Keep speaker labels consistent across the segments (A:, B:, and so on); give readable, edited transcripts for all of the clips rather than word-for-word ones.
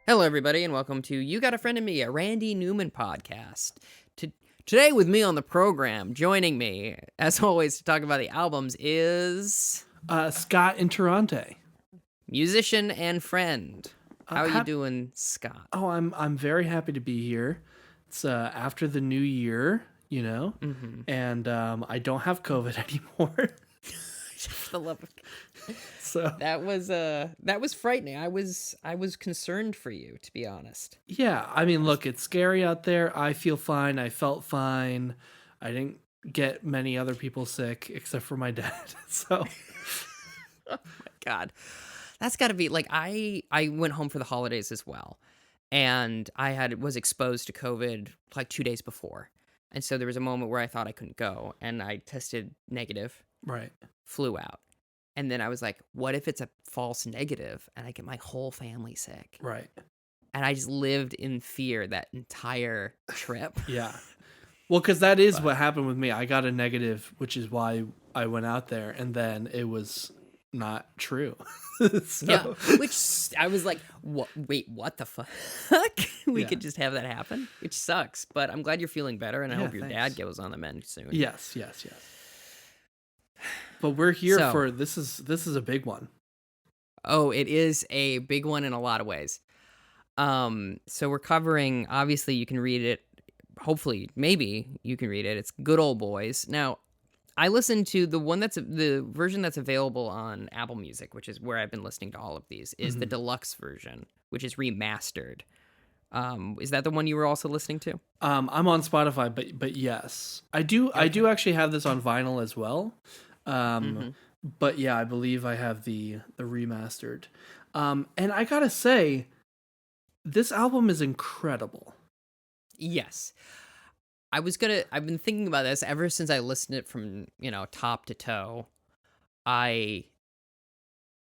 A: Hello, everybody, and welcome to You Got a Friend in Me, a Randy Newman podcast. Today, with me on the program, joining me, as always, to talk about the albums is
B: Scott Interrante.
A: musician and friend. How are you doing, Scott?
B: Oh, I'm very happy to be here. It's after the new year, and I don't have COVID anymore.
A: For the love of
B: So
A: that was frightening. I was concerned for you, to be honest.
B: yeah, I mean, look, it's scary out there. I feel fine. I felt fine. I didn't get many other people sick except for my dad. So
A: Oh my God, that's got to be like I went home for the holidays as well, and was exposed to COVID like 2 days before, and so there was a moment where I thought I couldn't go, and I tested negative,
B: right.
A: flew out. And then I was like, what if it's a false negative and I get my whole family sick?
B: Right.
A: And I just lived in fear that entire trip.
B: Yeah. Well, because that is what happened with me. I got a negative, which is why I went out there, and then it was not true. So.
A: Yeah, which I was like, what? Wait, what the fuck? We could just have that happen? Which sucks, but I'm glad you're feeling better, and I hope your dad goes on the mend soon.
B: Yes. But we're here for this is a big one.
A: Oh, it is a big one in a lot of ways. So we're covering, obviously you can read it, hopefully, maybe you can read it. It's Good Ole Boys. Now, I listened to the version that's available on Apple Music, which is where I've been listening to all of these, is the deluxe version, which is remastered. Is that the one you were also listening to?
B: I'm on Spotify, but yes. I do actually have this on vinyl as well. But yeah, I believe I have the remastered. And I gotta say, this album is incredible.
A: Yes. I've been thinking about this ever since I listened to it from, top to toe. I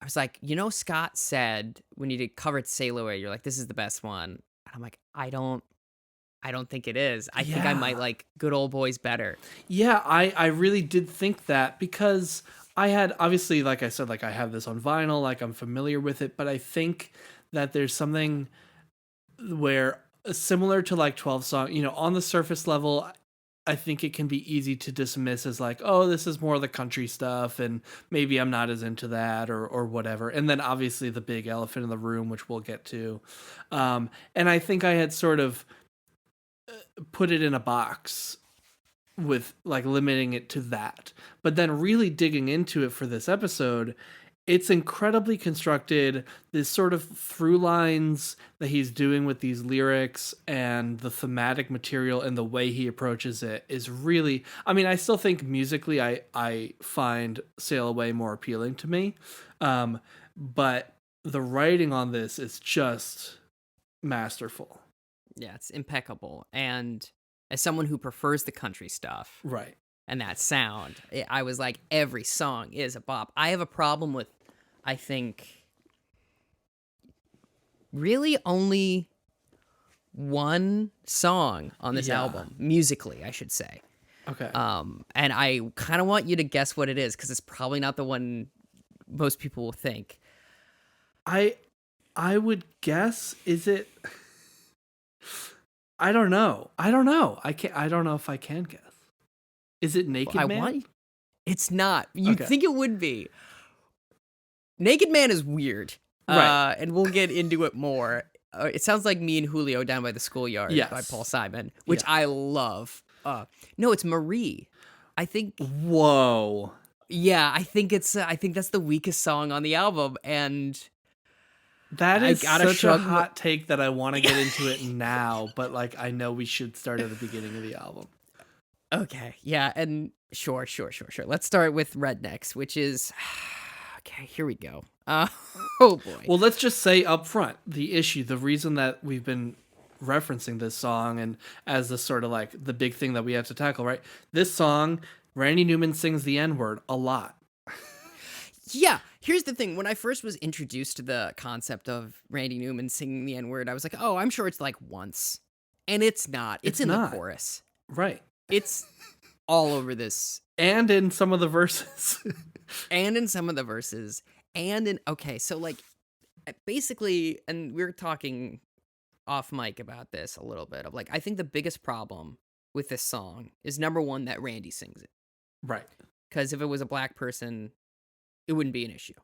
A: was like, Scott said when you covered Sail Away, you're like, this is the best one. And I'm like, I don't think it is. I think I might like Good Ole Boys better.
B: Yeah, I really did think that because I had, obviously, like I said, like I have this on vinyl, like I'm familiar with it, but I think that there's something where similar to like 12 Song, on the surface level, I think it can be easy to dismiss as like, oh, this is more of the country stuff and maybe I'm not as into that or whatever. And then obviously the big elephant in the room, which we'll get to. And I think I had sort of put it in a box with like limiting it to that. But then really digging into it for this episode, it's incredibly constructed. This sort of through lines that he's doing with these lyrics and the thematic material and the way he approaches it is really, I mean, I still think musically I find Sail Away more appealing to me. But the writing on this is just masterful.
A: Yeah, it's impeccable. And as someone who prefers the country stuff,
B: right,
A: and that sound, I was like, every song is a bop. I have a problem with, I think, really only one song on this album, musically, I should say.
B: Okay.
A: And I kind of want you to guess what it is, because it's probably not the one most people will think.
B: I would guess, is it... I don't know. I don't know if I can guess. Is it Naked Man?
A: It's not. You'd think it would be. Naked Man is weird.
B: Right.
A: And we'll get into it more. It sounds like Me and Julio Down by the Schoolyard by Paul Simon, which I love. No, it's Marie. I think.
B: Whoa.
A: Yeah, I think that's the weakest song on the album, and
B: that is such a hot take that I want to get into it now, but like I know we should start at the beginning of the album.
A: Okay, yeah, and sure. Let's start with Rednecks, which is okay. Here we go. Oh boy.
B: Well, let's just say up front the reason that we've been referencing this song and as the sort of like the big thing that we have to tackle, right? This song, Randy Newman sings the N-word a lot.
A: Yeah, here's the thing. When I first was introduced to the concept of Randy Newman singing the N-word, I was like, oh, I'm sure it's like once. And it's not. It's in the chorus.
B: Right.
A: It's all over this.
B: And in some of the verses.
A: Okay, so like, basically, and we were talking off mic about this a little bit of like, I think the biggest problem with this song is number one, that Randy sings it.
B: Right.
A: Because if it was a black person, it wouldn't be an issue.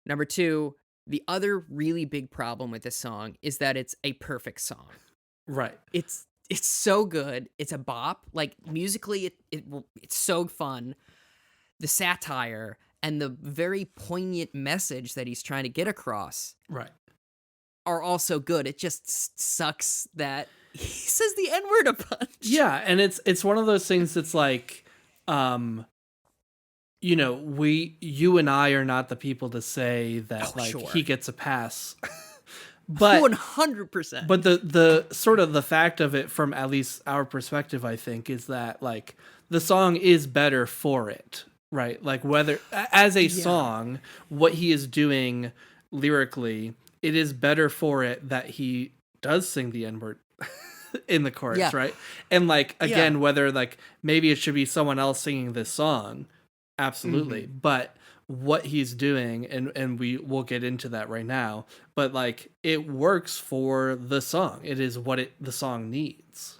A: Number two, the other really big problem with this song is that it's a perfect song.
B: Right.
A: It's so good. It's a bop. Like musically, it's so fun. The satire and the very poignant message that he's trying to get across,
B: Right,
A: are also good. It just sucks that he says the N-word a bunch.
B: Yeah, and it's one of those things that's like, you know, you and I are not the people to say that
A: sure.
B: he gets a pass. But
A: 100%.
B: But the sort of the fact of it from at least our perspective, I think, is that like the song is better for it, right? Like whether as a song, what he is doing lyrically, it is better for it that he does sing the N-word in the chorus, right? And like again, whether like maybe it should be someone else singing this song, absolutely. But what he's doing, and we'll get into that right now, but like it works for the song. It is what the song needs.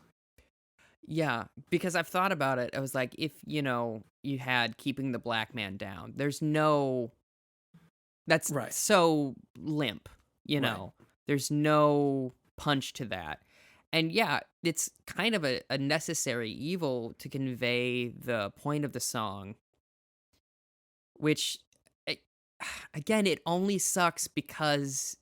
A: Yeah, because I've thought about it. I was like, if you had Keeping the Black Man Down, that's
B: Right.
A: so limp, know. There's no punch to that. And yeah, it's kind of a necessary evil to convey the point of the song, which again, it only sucks because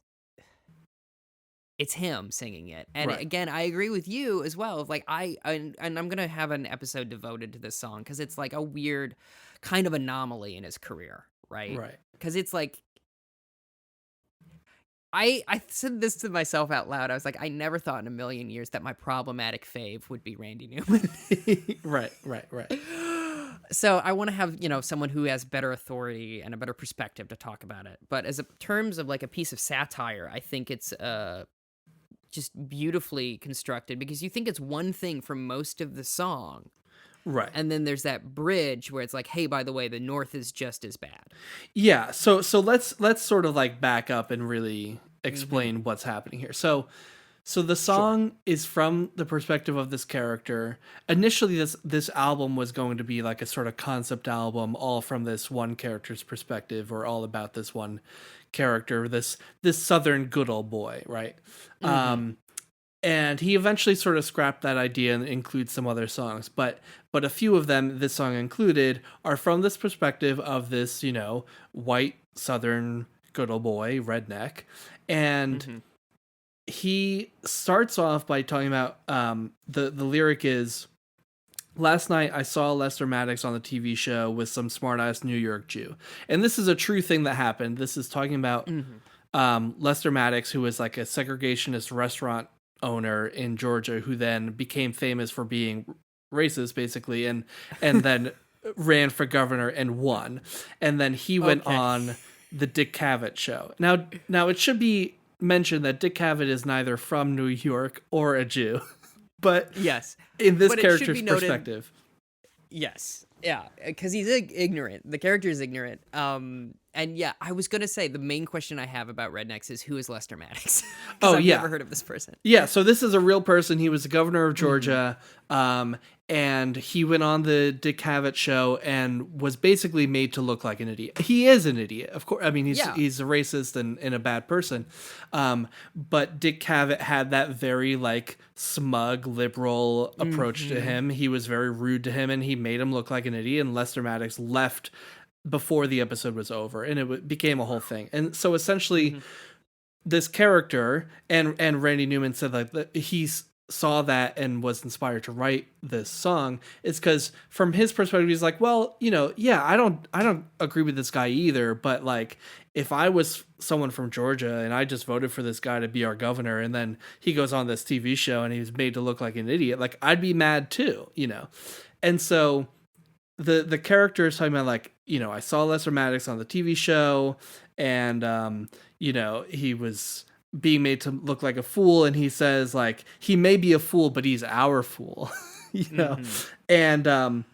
A: it's him singing it. And again, I agree with you as well. Like and I'm going to have an episode devoted to this song because it's like a weird kind of anomaly in his career, right?
B: Right.
A: Because it's like, I said this to myself out loud. I was like, I never thought in a million years that my problematic fave would be Randy Newman.
B: Right.
A: So I want to have, someone who has better authority and a better perspective to talk about it. But as terms of like a piece of satire, I think it's just beautifully constructed because you think it's one thing for most of the song.
B: Right.
A: And then there's that bridge where it's like, hey, by the way, the North is just as bad.
B: Yeah. So let's sort of like back up and really explain what's happening here. So the song is from the perspective of this character. Initially, this album was going to be like a sort of concept album, all from this one character's perspective, or all about this one character, this Southern good old boy, right? And he eventually sort of scrapped that idea and includes some other songs, but a few of them, this song included, are from this perspective of this, white Southern good old boy, redneck, and he starts off by talking about the lyric is, "Last night I saw Lester Maddox on the TV show with some smart-ass New York Jew." And this is a true thing that happened. This is talking about Lester Maddox, who was like a segregationist restaurant owner in Georgia, who then became famous for being racist, basically, and then ran for governor and won. And then he went on the Dick Cavett show. Now it should be mentioned that Dick Cavett is neither from New York or a Jew, but
A: yes,
B: in this character's perspective.
A: Yes. Yeah, because he's ignorant. The character is ignorant. And yeah, I was going to say the main question I have about rednecks is, who is Lester Maddox? I've never heard of this person.
B: Yeah, so this is a real person. He was the governor of Georgia, and he went on the Dick Cavett show and was basically made to look like an idiot. He is an idiot, of course. I mean, he's a racist and a bad person. But Dick Cavett had that very like smug liberal approach to him. He was very rude to him, and he made him look like an idiot. And Lester Maddox left before the episode was over, and it became a whole thing. And so essentially, this character and Randy Newman said like he saw that and was inspired to write this song. It's because from his perspective, he's like, well, I don't agree with this guy either, but like if I was someone from Georgia and I just voted for this guy to be our governor, and then he goes on this TV show and he's made to look like an idiot, like I'd be mad too, And so the character is talking about like, I saw Lester Maddox on the TV show, and he was being made to look like a fool, and he says like he may be a fool, but he's our fool, And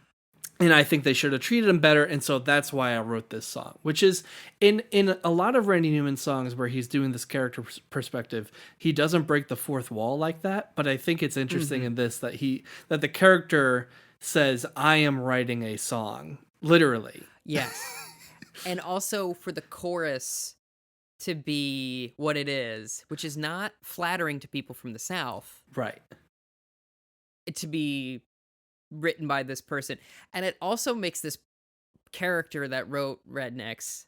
B: And I think they should have treated him better, and so that's why I wrote this song. Which is in a lot of Randy Newman songs where he's doing this character perspective, he doesn't break the fourth wall like that. But I think it's interesting in this that the character says, "I am writing a song," literally.
A: Yes, and also for the chorus to be what it is, which is not flattering to people from the South,
B: Right.
A: to be written by this person. And it also makes this character that wrote Rednecks.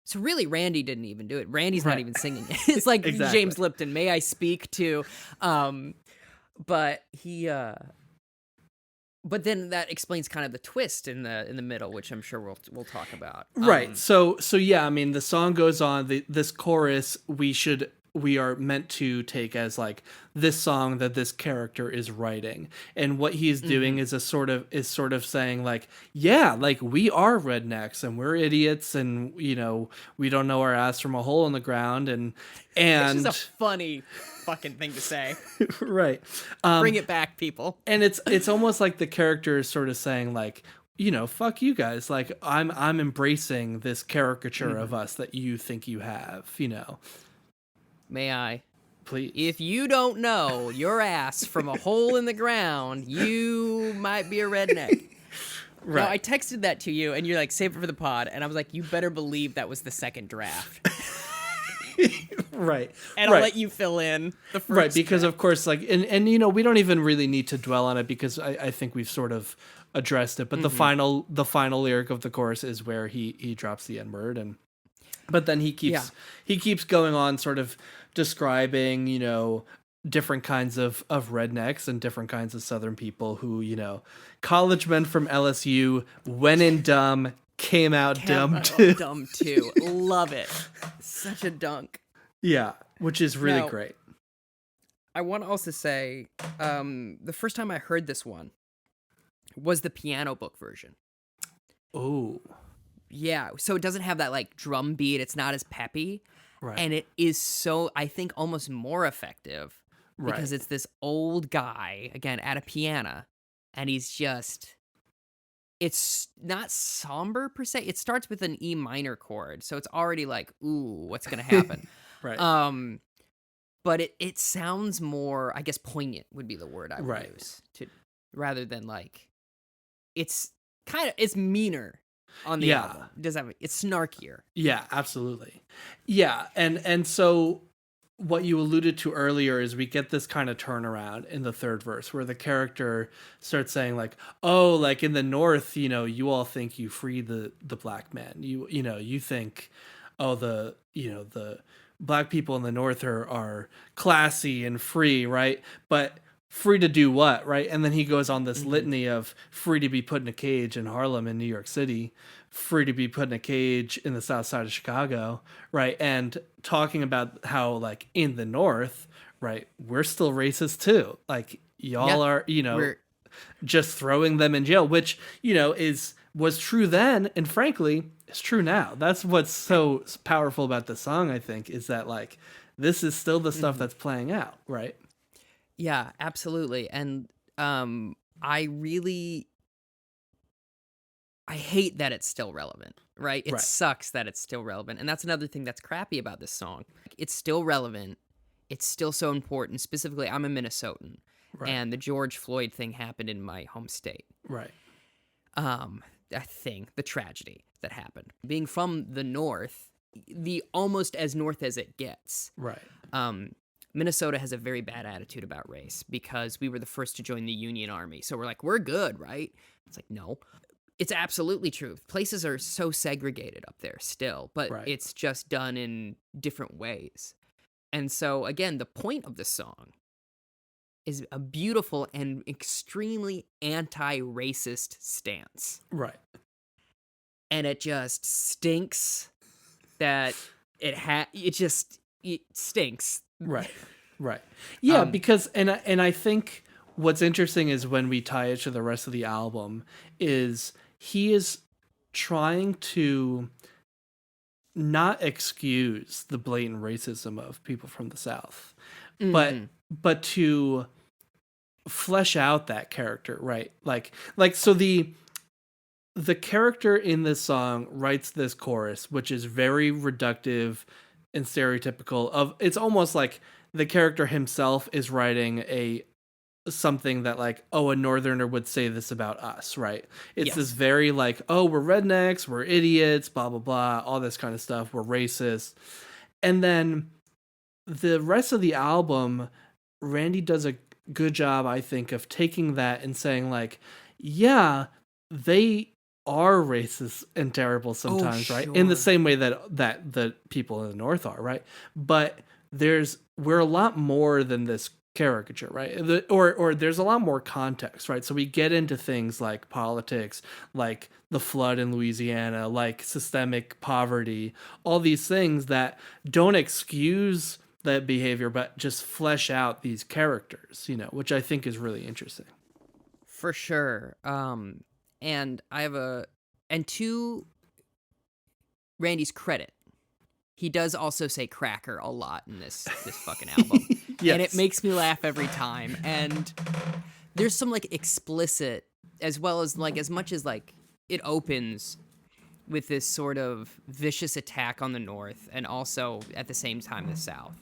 A: So really, Randy didn't even do it. Randy's not even singing it. It's like
B: Exactly.
A: James Lipton, may I speak to, but he, but then that explains kind of the twist in the middle, which I'm sure we'll talk about.
B: Right. So yeah, I mean, the song goes on. This chorus we are meant to take as like this song that this character is writing, and what he's doing is sort of saying like, yeah, like we are rednecks and we're idiots, and you know we don't know our ass from a hole in the ground, and
A: Which is a funny fucking thing to say.
B: Right.
A: Bring it back, people.
B: And it's almost like the character is sort of saying like, you know, fuck you guys. Like I'm embracing this caricature of us that you think you have, you know.
A: May I?
B: Please.
A: If you don't know your ass from a hole in the ground, you might be a redneck.
B: Right.
A: Now, I texted that to you, and you're like, save it for the pod. And I was like, you better believe that was the second draft.
B: Right.
A: And I'll let you fill in the first.
B: Right, because
A: draft.
B: of course, like, and you know, we don't even really need to dwell on it because I think we've sort of addressed it. But the final lyric of the chorus is where he drops the N-word, and but then he keeps going on, sort of describing, you know, different kinds of rednecks and different kinds of Southern people who, you know, college men from LSU, when in dumb, came out dumb too.
A: Dumb too. Love it. Such a dunk.
B: Yeah, which is really great.
A: I want to also say, the first time I heard this one was the piano book version.
B: Oh.
A: Yeah, so it doesn't have that like drum beat. It's not as peppy.
B: Right.
A: And it is so, I think, almost more effective because it's this old guy, again, at a piano, and he's just, it's not somber per se. It starts with an E minor chord, so it's already like, ooh, what's going to happen?
B: Right.
A: But it sounds more, I guess, poignant would be the word I would use, rather than like, it's meaner on the album. It's snarkier.
B: Yeah, absolutely. Yeah, and so what you alluded to earlier is we get this kind of turnaround in the third verse where the character starts saying like, oh, like in the North, you know, you all think you free the black man. You know, you think, oh, the black people in the North are classy and free, right? But free to do what, right? And then he goes on this litany of free to be put in a cage in Harlem in New York City, free to be put in a cage in the South Side of Chicago, right? And talking about how like in the North, right, we're still racist too. Like y'all are, you know, just throwing them in jail, which, you know, was true then, and frankly, it's true now. That's what's so powerful about the song, I think, is that like this is still the stuff that's playing out, right?
A: Yeah, absolutely. And I hate that it's still relevant, right? It sucks that it's still relevant. And that's another thing that's crappy about this song. It's still relevant. It's still so important. Specifically, I'm a Minnesotan. Right. And the George Floyd thing happened in my home state.
B: Right.
A: The tragedy that happened. Being from the North, the almost as North as it gets.
B: Right.
A: Minnesota has a very bad attitude about race because we were the first to join the Union Army. So we're like, we're good, right? It's like, no. It's absolutely true. Places are so segregated up there still, but it's just done in different ways. And so, again, the point of the song is a beautiful and extremely anti-racist stance.
B: Right.
A: And it just stinks that it stinks.
B: Right. Right. Yeah, because and I think what's interesting is when we tie it to the rest of the album is he is trying to not excuse the blatant racism of people from the South, but to flesh out that character, right? Like so the character in this song writes this chorus, which is very reductive and stereotypical of, it's almost like the character himself is writing a something that like, oh, a northerner would say this about us, right? It's this
A: Yes.
B: very like, oh, we're rednecks, we're idiots, blah blah blah, all this kind of stuff, we're racist. And then the rest of the album, Randy does a good job, I think, of taking that and saying like, yeah, they are racist and terrible sometimes, right? In the
A: sure.
B: same way that the people in the North are, right? But we're a lot more than this caricature, right? Or there's a lot more context, right? So we get into things like politics, like the flood in Louisiana, like systemic poverty, all these things that don't excuse that behavior, but just flesh out these characters, which I think is really interesting.
A: For sure. And I have and to Randy's credit, he does also say cracker a lot in this fucking album.
B: Yes.
A: And it makes me laugh every time. And there's some like explicit, as well as like, as much as like it opens with this sort of vicious attack on the North and also at the same time the South.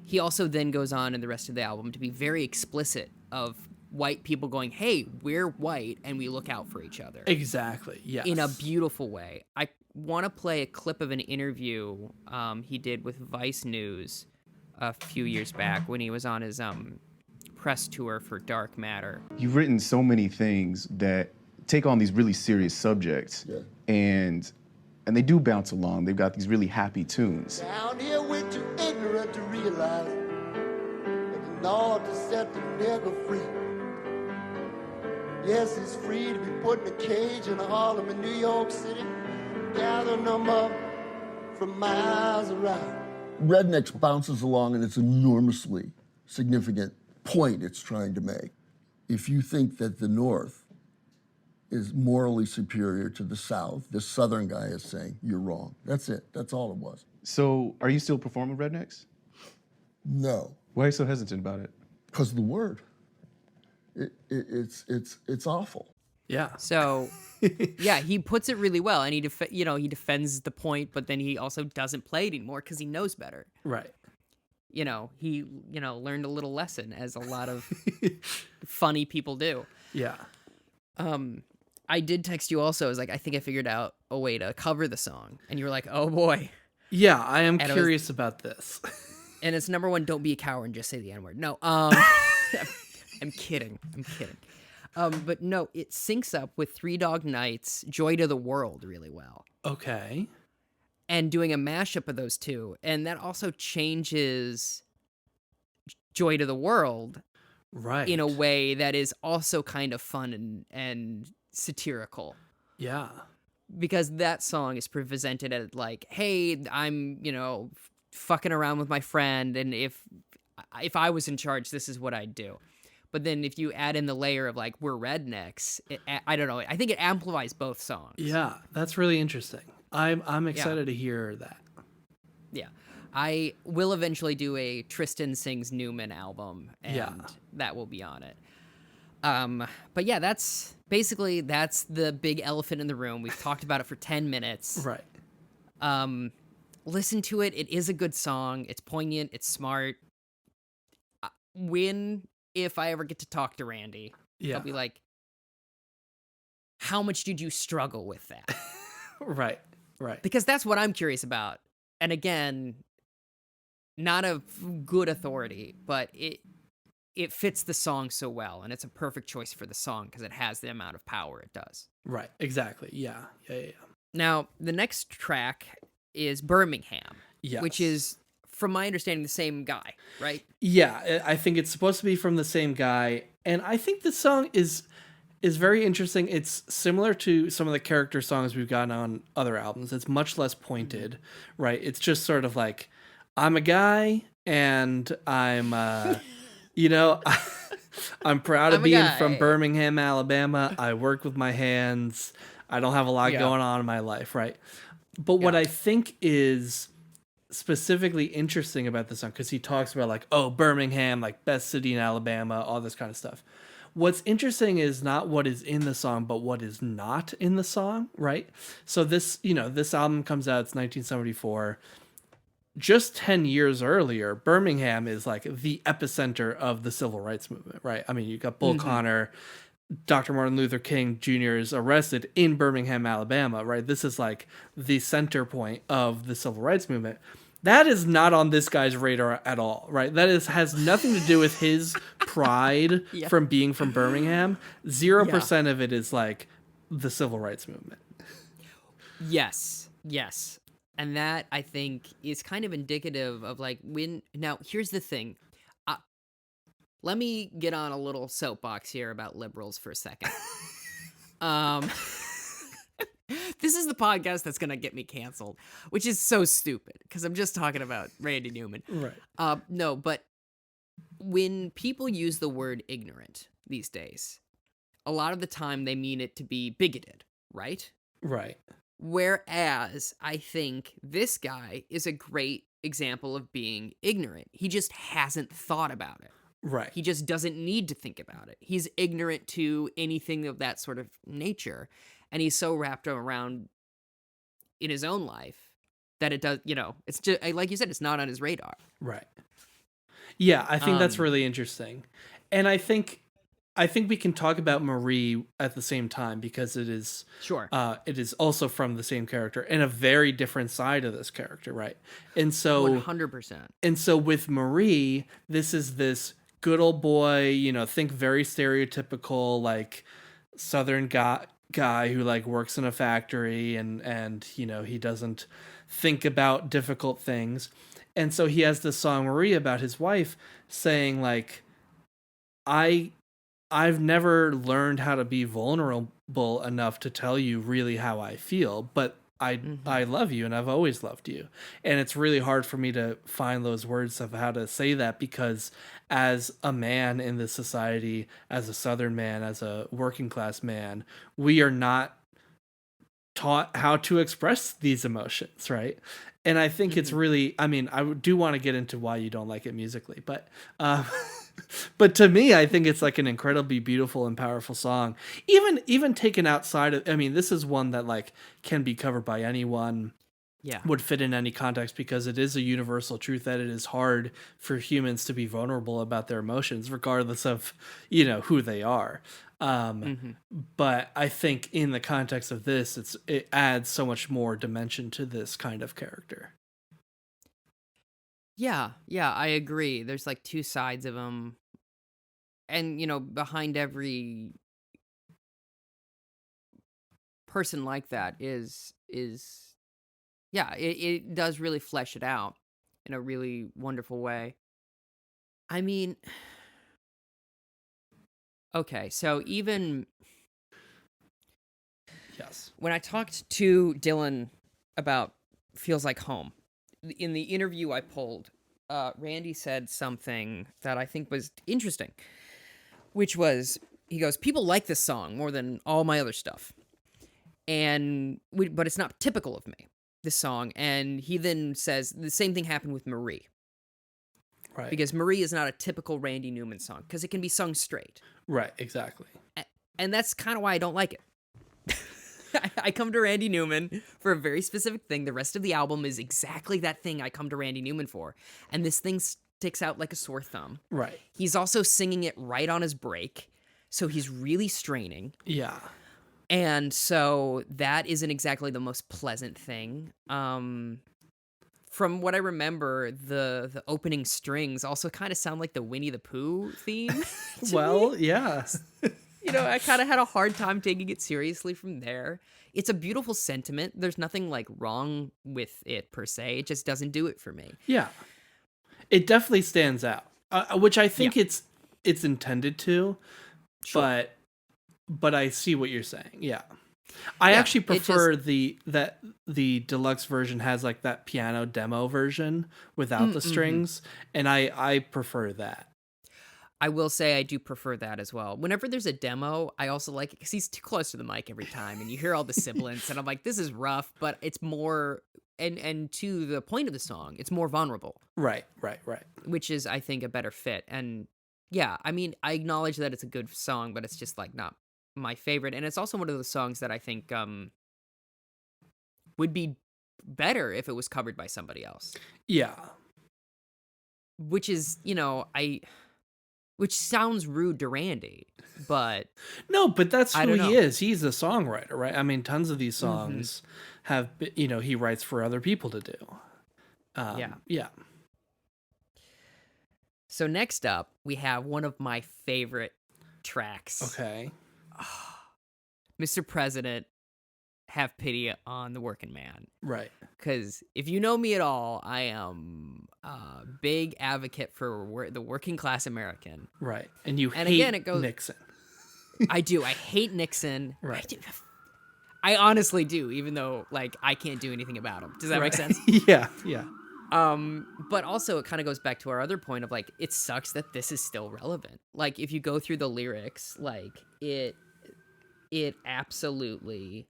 A: He also then goes on in the rest of the album to be very explicit of white people going, hey, we're white and we look out for each other.
B: Exactly. Yes.
A: In a beautiful way. I want to play a clip of an interview he did with Vice News a few years back when he was on his press tour for Dark Matter.
C: You've written so many things that take on these really serious subjects, and they do bounce along. They've got these really happy tunes.
D: Down here we're too ignorant to realize that the North has set the nigger free. Yes, he's free to be put in a cage in Harlem in New York City, gathering them up from miles around.
E: Rednecks bounces along and it's an enormously significant point it's trying to make. If you think that the North is morally superior to the South, this Southern guy is saying, you're wrong. That's it. That's all it was.
C: So are you still performing Rednecks?
E: No.
C: Why are you so hesitant about it?
E: Because of the word. It's awful.
B: Yeah.
A: So, yeah, he puts it really well, and he defends the point, but then he also doesn't play it anymore because he knows better.
B: Right.
A: He learned a little lesson, as a lot of funny people do.
B: Yeah.
A: I did text you also. I was like, I think I figured out a way to cover the song, and you were like, oh boy.
B: Yeah, I am
A: And
B: curious about this.
A: And it's number one, don't be a coward and just say the N-word. No, I'm kidding. But no, it syncs up with Three Dog Night's Joy to the World really well.
B: Okay.
A: And doing a mashup of those two. And that also changes Joy to the World
B: Right.
A: in a way that is also kind of fun and satirical.
B: Yeah.
A: Because that song is presented as like, hey, I'm, fucking around with my friend, and if I was in charge, this is what I'd do. But then if you add in the layer of like, we're rednecks, I don't know. I think it amplifies both songs.
B: Yeah, that's really interesting. I'm excited to hear that.
A: Yeah. I will eventually do a Tristan Sings Newman album, and that will be on it. But yeah, that's the big elephant in the room. We've talked about it for 10 minutes.
B: Right.
A: Listen to it. It is a good song. It's poignant. It's smart. If I ever get to talk to Randy,
B: Yeah.
A: I'll be like, how much did you struggle with that?
B: Right. Right.
A: Because that's what I'm curious about. And again, not a good authority, but it fits the song so well, and it's a perfect choice for the song because it has the amount of power it does.
B: Right. Exactly. Yeah.
A: Now, the next track is Birmingham,
B: Yes.
A: which is, from my understanding, the same guy, right?
B: Yeah, I think it's supposed to be from the same guy, and I think the song is very interesting. It's similar to some of the character songs we've gotten on other albums. It's much less pointed, right? It's just sort of like, I'm a guy, and I'm, I'm proud of
A: I'm a
B: being
A: guy.
B: from Birmingham, Alabama. I work with my hands. I don't have a lot
A: Yeah.
B: going on in my life, right? But what
A: Yeah.
B: I think is specifically interesting about this song, because he talks about like, oh, Birmingham, like best city in Alabama, all this kind of stuff. What's interesting is not what is in the song, but what is not in the song, right? So this, this album comes out, it's 1974. Just 10 years earlier, Birmingham is like the epicenter of the civil rights movement, right? I mean, you got Bull Connor, Dr. Martin Luther King Jr. is arrested in Birmingham, Alabama, right? This is like the center point of the civil rights movement. That is not on this guy's radar at all, right? That has nothing to do with his pride from being from Birmingham. 0% of it is like the civil rights movement.
A: Yes. And that, I think, is kind of indicative of like now, here's the thing. Let me get on a little soapbox here about liberals for a second. This is the podcast that's going to get me canceled, which is so stupid because I'm just talking about Randy Newman.
B: Right.
A: No, but when people use the word ignorant these days, a lot of the time they mean it to be bigoted, right?
B: Right.
A: Whereas I think this guy is a great example of being ignorant. He just hasn't thought about it.
B: Right.
A: He just doesn't need to think about it. He's ignorant to anything of that sort of nature. And he's so wrapped around in his own life that it does, it's just, like you said, it's not on his radar.
B: Right. Yeah, I think that's really interesting. And I think we can talk about Marie at the same time because it is it is also from the same character and a very different side of this character, right? And so
A: 100%.
B: And so with Marie, this is this good old boy, think very stereotypical like Southern guy who like works in a factory and he doesn't think about difficult things. And so he has this song Marie about his wife saying like, I've never learned how to be vulnerable enough to tell you really how I feel, but I love you and I've always loved you. And it's really hard for me to find those words of how to say that because as a man in this society, as a Southern man, as a working class man, we are not taught how to express these emotions, right? And I think it's really, I mean, I do want to get into why you don't like it musically, but but to me, I think it's like an incredibly beautiful and powerful song. Even taken outside of, I mean, this is one that like can be covered by anyone.
A: Yeah.
B: Would fit in any context because it is a universal truth that it is hard for humans to be vulnerable about their emotions, regardless of, who they are. But I think in the context of this, it adds so much more dimension to this kind of character.
A: Yeah, I agree. There's like two sides of him. And, behind every person like that is it does really flesh it out in a really wonderful way. I mean, okay, so even when I talked to Dylan about Feels Like Home, in the interview I pulled, Randy said something that I think was interesting, which was, he goes, people like this song more than all my other stuff, but it's not typical of me, this song. And he then says the same thing happened with Marie.
B: Right.
A: Because Marie is not a typical Randy Newman song, because it can be sung straight.
B: Right, exactly.
A: And that's kind of why I don't like it. I come to Randy Newman for a very specific thing. The rest of the album is exactly that thing I come to Randy Newman for. And this thing sticks out like a sore thumb.
B: Right.
A: He's also singing it right on his break, so he's really straining.
B: Yeah.
A: And so that isn't exactly the most pleasant thing. From what I remember, the opening strings also kind of sound like the Winnie the Pooh theme.
B: Well, yeah.
A: I kind of had a hard time taking it seriously from there. It's a beautiful sentiment. There's nothing like wrong with it per se. It just doesn't do it for me.
B: Yeah. It definitely stands out, which I think it's intended to,
A: Sure.
B: but I see what you're saying. Yeah. I actually prefer the deluxe version has like that piano demo version without the strings, and I prefer that.
A: I will say I do prefer that as well. Whenever there's a demo, I also like it because he's too close to the mic every time, and you hear all the sibilants, and I'm like, this is rough, but it's more and to the point of the song, it's more vulnerable,
B: Right.
A: which is, I think, a better fit. And yeah, I mean, I acknowledge that it's a good song, but it's just like not my favorite. And it's also one of those songs that I think would be better if it was covered by somebody else.
B: Yeah.
A: Which is, which sounds rude to Randy, but
B: No, but that's
A: I
B: who
A: don't
B: he
A: know.
B: is. He's a songwriter, right? I mean, tons of these songs have, he writes for other people to do.
A: Yeah.
B: Yeah.
A: So next up, we have one of my favorite tracks.
B: Okay.
A: Mr. President, have pity on the working man.
B: Right.
A: Because if you know me at all, I am a big advocate for the working class American.
B: Right. And you
A: And
B: hate
A: again, it goes-
B: Nixon.
A: I do. I hate Nixon.
B: Right.
A: I honestly do, even though like I can't do anything about him. Does that make sense?
B: Yeah.
A: But also it kind of goes back to our other point of like, it sucks that this is still relevant. Like if you go through the lyrics, like it absolutely,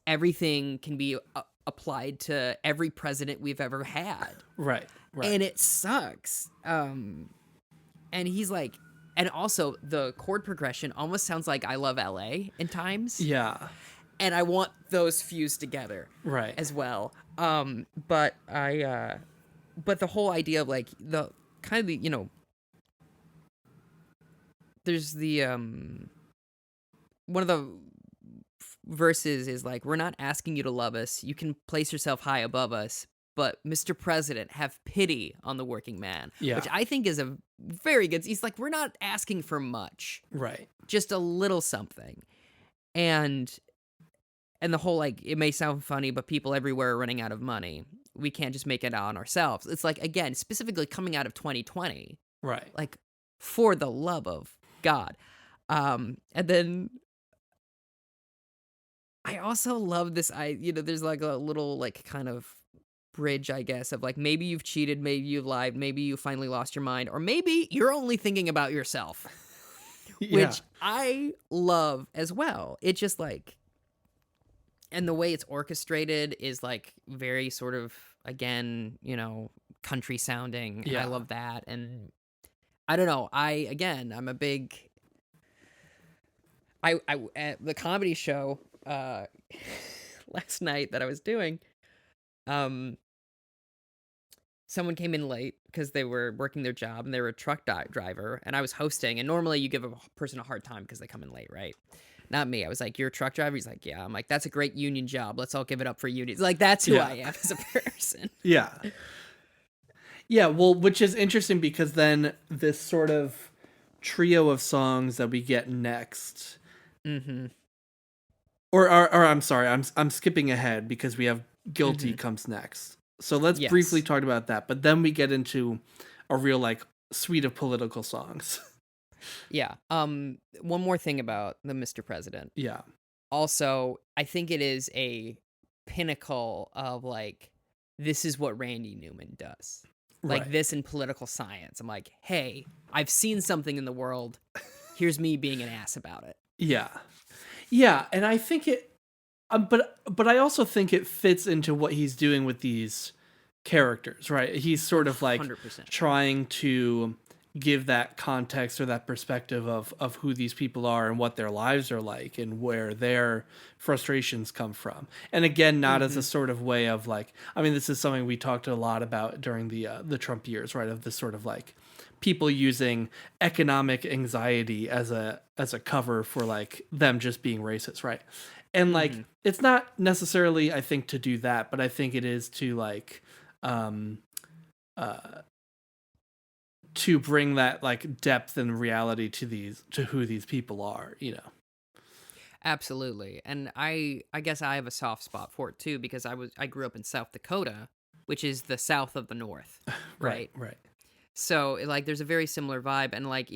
A: everything can be applied to every president we've ever had.
B: Right.
A: And it sucks. And he's like, and also the chord progression almost sounds like I Love LA in times.
B: Yeah.
A: And I want those fused together.
B: Right.
A: As well. But the whole idea of like the kind of the, there's the, one of the verses is like, we're not asking you to love us. You can place yourself high above us. But Mr. President, have pity on the working man.
B: Yeah.
A: Which I think is a very good. He's like, we're not asking for much.
B: Right.
A: Just a little something. And the whole, like, it may sound funny, but people everywhere are running out of money. We can't just make it on ourselves. It's like, again, specifically coming out of 2020.
B: Right.
A: Like, for the love of God. And then I also love this, there's like a little, like, kind of bridge, I guess, of like, maybe you've cheated, maybe you've lied, maybe you finally lost your mind, or maybe you're only thinking about yourself.
B: Yeah.
A: Which I love as well. It just like, and the way it's orchestrated is like very sort of, again, country sounding.
B: Yeah.
A: I love that. And I don't know. I'm a big, at the comedy show last night that I was doing, someone came in late because they were working their job and they were a truck driver and I was hosting, and normally you give a person a hard time because they come in late, right? Not me. I was like, you're a truck driver? He's like, yeah. I'm like, that's a great union job. Let's all give it up for unions. Like, that's who I am as a person.
B: Yeah. Yeah, well, which is interesting because then this sort of trio of songs that we get next.
A: Mm-hmm.
B: Or I'm sorry, I'm skipping ahead because we have Guilty comes next. So let's
A: Yes.
B: briefly talk about that, but then we get into a real like suite of political songs.
A: Yeah. One more thing about the Mr. President.
B: Yeah.
A: Also, I think it is a pinnacle of like, this is what Randy Newman does. Like
B: Right.
A: this in political science. I'm like, hey, I've seen something in the world. Here's me being an ass about it.
B: Yeah. Yeah, and I think it but I also think it fits into what he's doing with these characters, right? He's sort of like
A: 100%.
B: trying to give that context or that perspective of who these people are and what their lives are like and where their frustrations come from. And again, not as a sort of way of like, I mean, this is something we talked a lot about during the Trump years, right? Of this sort of like people using economic anxiety as a cover for like them just being racist, right? And like it's not necessarily, I think, to do that, but I think it is to like to bring that like depth and reality to who these people are,
A: Absolutely. And I guess I have a soft spot for it too, because I grew up in South Dakota, which is the south of the North. Right.
B: Right.
A: So like there's a very similar vibe. And like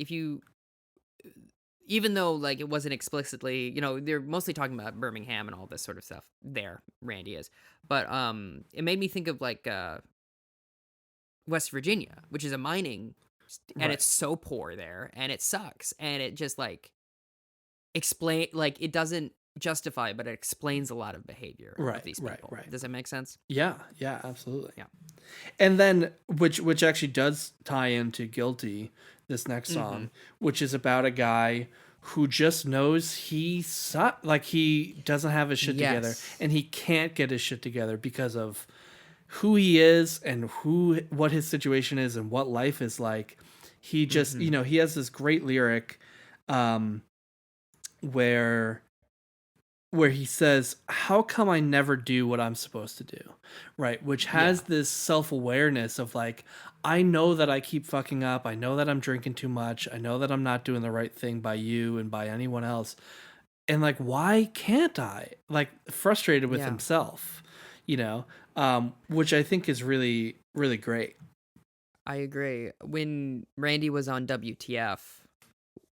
A: even though like it wasn't explicitly, they're mostly talking about Birmingham and all this sort of stuff there, Randy is. But it made me think of like West Virginia, which is a mining and
B: Right.
A: it's so poor there and it sucks. And it just like explain, like it doesn't justify it, but it explains a lot of behavior of these people.
B: Right.
A: Does that make sense?
B: Yeah, absolutely.
A: Yeah.
B: And then, which actually does tie into Guilty, this next song,
A: Mm-hmm.
B: which is about a guy who just knows like he doesn't have his shit together,
A: Yes.
B: and he can't get his shit together because of who he is and what his situation is and what life is like. He just,
A: Mm-hmm.
B: he has this great lyric, where he says, "How come I never do what I'm supposed to do?" Right? Which has this self-awareness of like, I know that I keep fucking up. I know that I'm drinking too much. I know that I'm not doing the right thing by you and by anyone else. And like, why can't I? Like, frustrated with
A: Yeah.
B: himself, which I think is really, really great.
A: I agree. When Randy was on WTF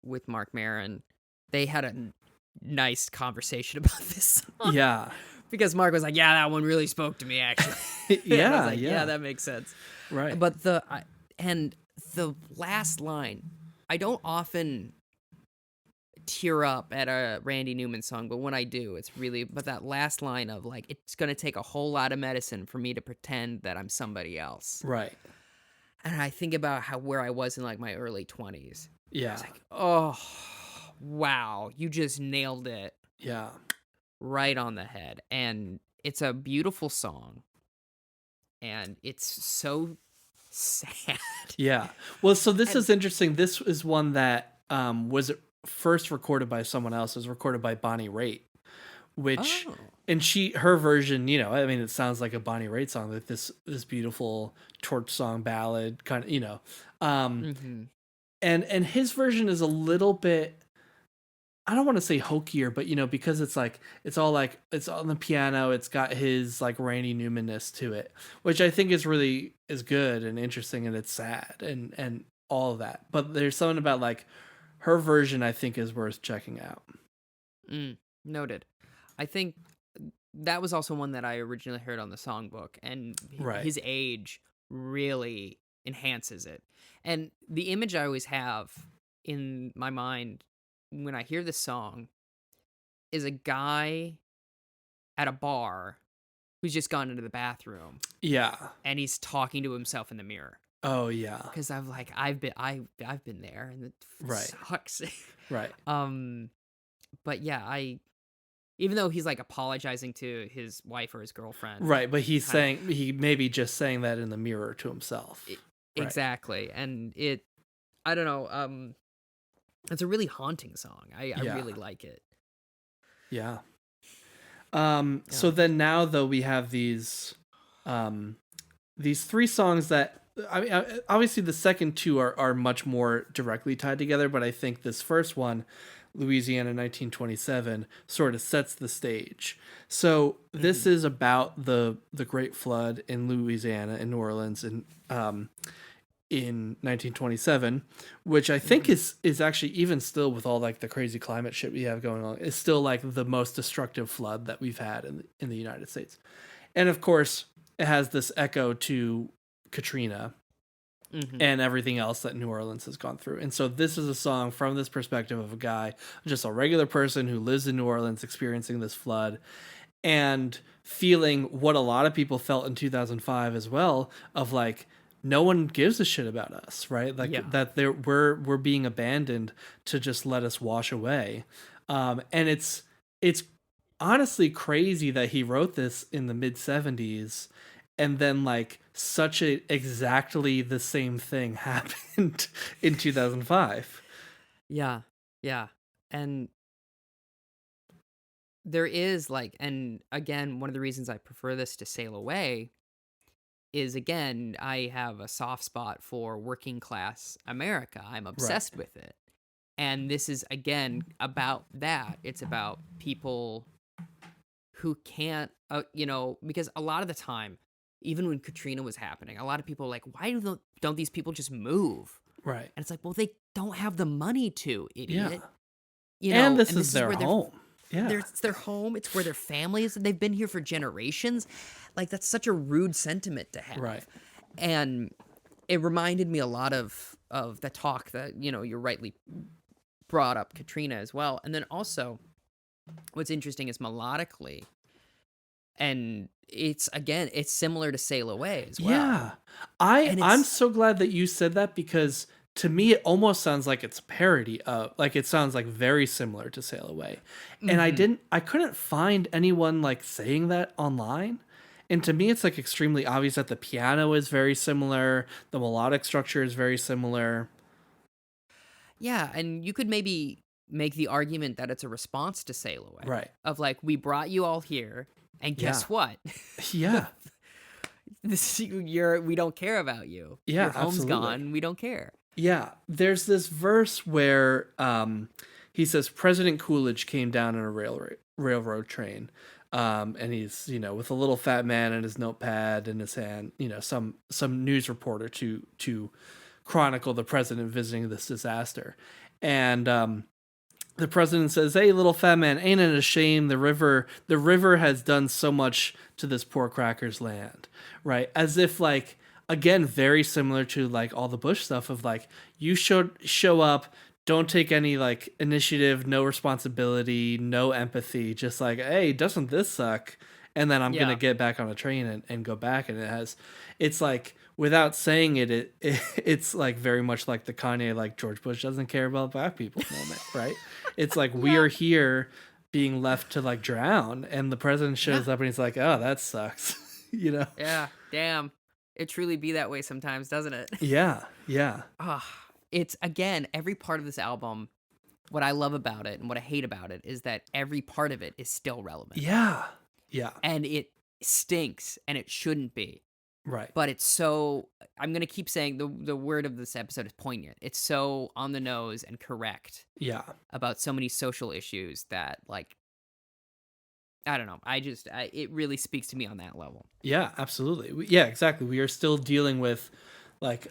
A: with Mark Maron, they had a nice conversation about this song.
B: Yeah.
A: Because Mark was like, "Yeah, that one really spoke to me, actually." And I was like, yeah, that makes sense.
B: Right.
A: But the last line, I don't often tear up at a Randy Newman song, but when I do, it's really, but that last line of like, it's going to take a whole lot of medicine for me to pretend that I'm somebody else.
B: Right.
A: And I think about where I was in like my early 20s.
B: Yeah.
A: I was like, oh, wow, you just nailed it
B: Yeah.
A: right on the head. And it's a beautiful song. And it's so sad.
B: Yeah. Well, so this is interesting. This is one that was first recorded by someone else. It was recorded by Bonnie Raitt, which, and her version, I mean, it sounds like a Bonnie Raitt song, like this beautiful torch song ballad kind of, and his version is a little bit, I don't want to say hokier, but because it's like, it's all like, it's on the piano, it's got his like Randy Newman-ness to it, which I think is good and interesting, and it's sad and all of that. But there's something about like her version I think is worth checking out.
A: Noted. I think that was also one that I originally heard on the songbook, and his age really enhances it. And the image I always have in my mind when I hear this song is a guy at a bar who's just gone into the bathroom.
B: Yeah.
A: And he's talking to himself in the mirror.
B: Oh yeah.
A: Because I've been there, and it sucks.
B: Right.
A: But yeah, even though he's like apologizing to his wife or his girlfriend.
B: Right, but he may be just saying that in the mirror to himself.
A: Exactly. And I don't know, it's a really haunting song. I really like it.
B: Yeah. So then now though we have these three songs that, I mean, obviously the second two are much more directly tied together, but I think this first one, Louisiana 1927, sort of sets the stage. So this is about the Great Flood in Louisiana, in New Orleans, in 1927, which I think is actually, even still with all like the crazy climate shit we have going on, is still like the most destructive flood that we've had in the United States. And of course, it has this echo to Katrina and everything else that New Orleans has gone through. And so this is a song from this perspective of a guy, just a regular person who lives in New Orleans, experiencing this flood and feeling what a lot of people felt in 2005 as well, of like, no one gives a shit about us, right? Like that we're being abandoned to just let us wash away. And it's honestly crazy that he wrote this in the mid 70s, and then like exactly the same thing happened in 2005.
A: Yeah. And there is like, and again, one of the reasons I prefer this to Sail Away is, again, I have a soft spot for working class America. I'm obsessed with it. And this is, again, about that. It's about people who can't, because a lot of the time, even when Katrina was happening, a lot of people are like, why don't these people just move?
B: Right.
A: And it's like, well, they don't have the money to, idiot.
B: Yeah. This is their home. Yeah.
A: It's their home. It's where their family is. They've been here for generations. Like, that's such a rude sentiment to have.
B: Right.
A: And it reminded me a lot of the talk that, you rightly brought up Katrina as well. And then also what's interesting is melodically, and it's similar to Sail Away as well.
B: Yeah.
A: And
B: I'm
A: it's
B: so glad that you said that, because to me it almost sounds like it's a parody of, like, it sounds like very similar to Sail Away. And I couldn't find anyone like saying that online. And to me it's like extremely obvious that the piano is very similar, the melodic structure is very similar.
A: yeah, and you could maybe make the argument that it's a response to Sail Away.
B: Right.
A: Of like, we brought you all here, and guess
B: Yeah.
A: what?
B: Yeah.
A: We don't care about you.
B: Yeah,
A: Your home's
B: absolutely.
A: gone. We don't care.
B: Yeah, there's this verse where he says President Coolidge came down in a railroad train, and he's, you know, with a little fat man and his notepad in his hand, you know, some news reporter to chronicle the president visiting this disaster, and the president says, "Hey, little fat man, ain't it a shame the river has done so much to this poor cracker's land," right? As if, like, again, very similar to like all the Bush stuff of like, you show up, don't take any like initiative, no responsibility, no empathy, just like, hey, doesn't this suck? And then I'm
A: Yeah.
B: gonna get back on a train and go back, and it's like, without saying it's like very much like the Kanye, like, George Bush doesn't care about black people moment, right? It's like, we are here being left to like drown, and the president shows up and he's like, oh, that sucks. You know?
A: Yeah, damn. It truly be that way sometimes, doesn't it?
B: Yeah, yeah,
A: It's, again, every part of this album, what I love about it and what I hate about it is that every part of it is still relevant.
B: yeah, yeah.
A: And it stinks, and it shouldn't be.
B: Right.
A: But it's so, I'm going to keep saying the word of this episode is poignant. It's so on the nose and correct
B: Yeah.
A: about so many social issues that, like, I don't know. It really speaks to me on that level.
B: Yeah, absolutely. Yeah, exactly. We are still dealing with, like,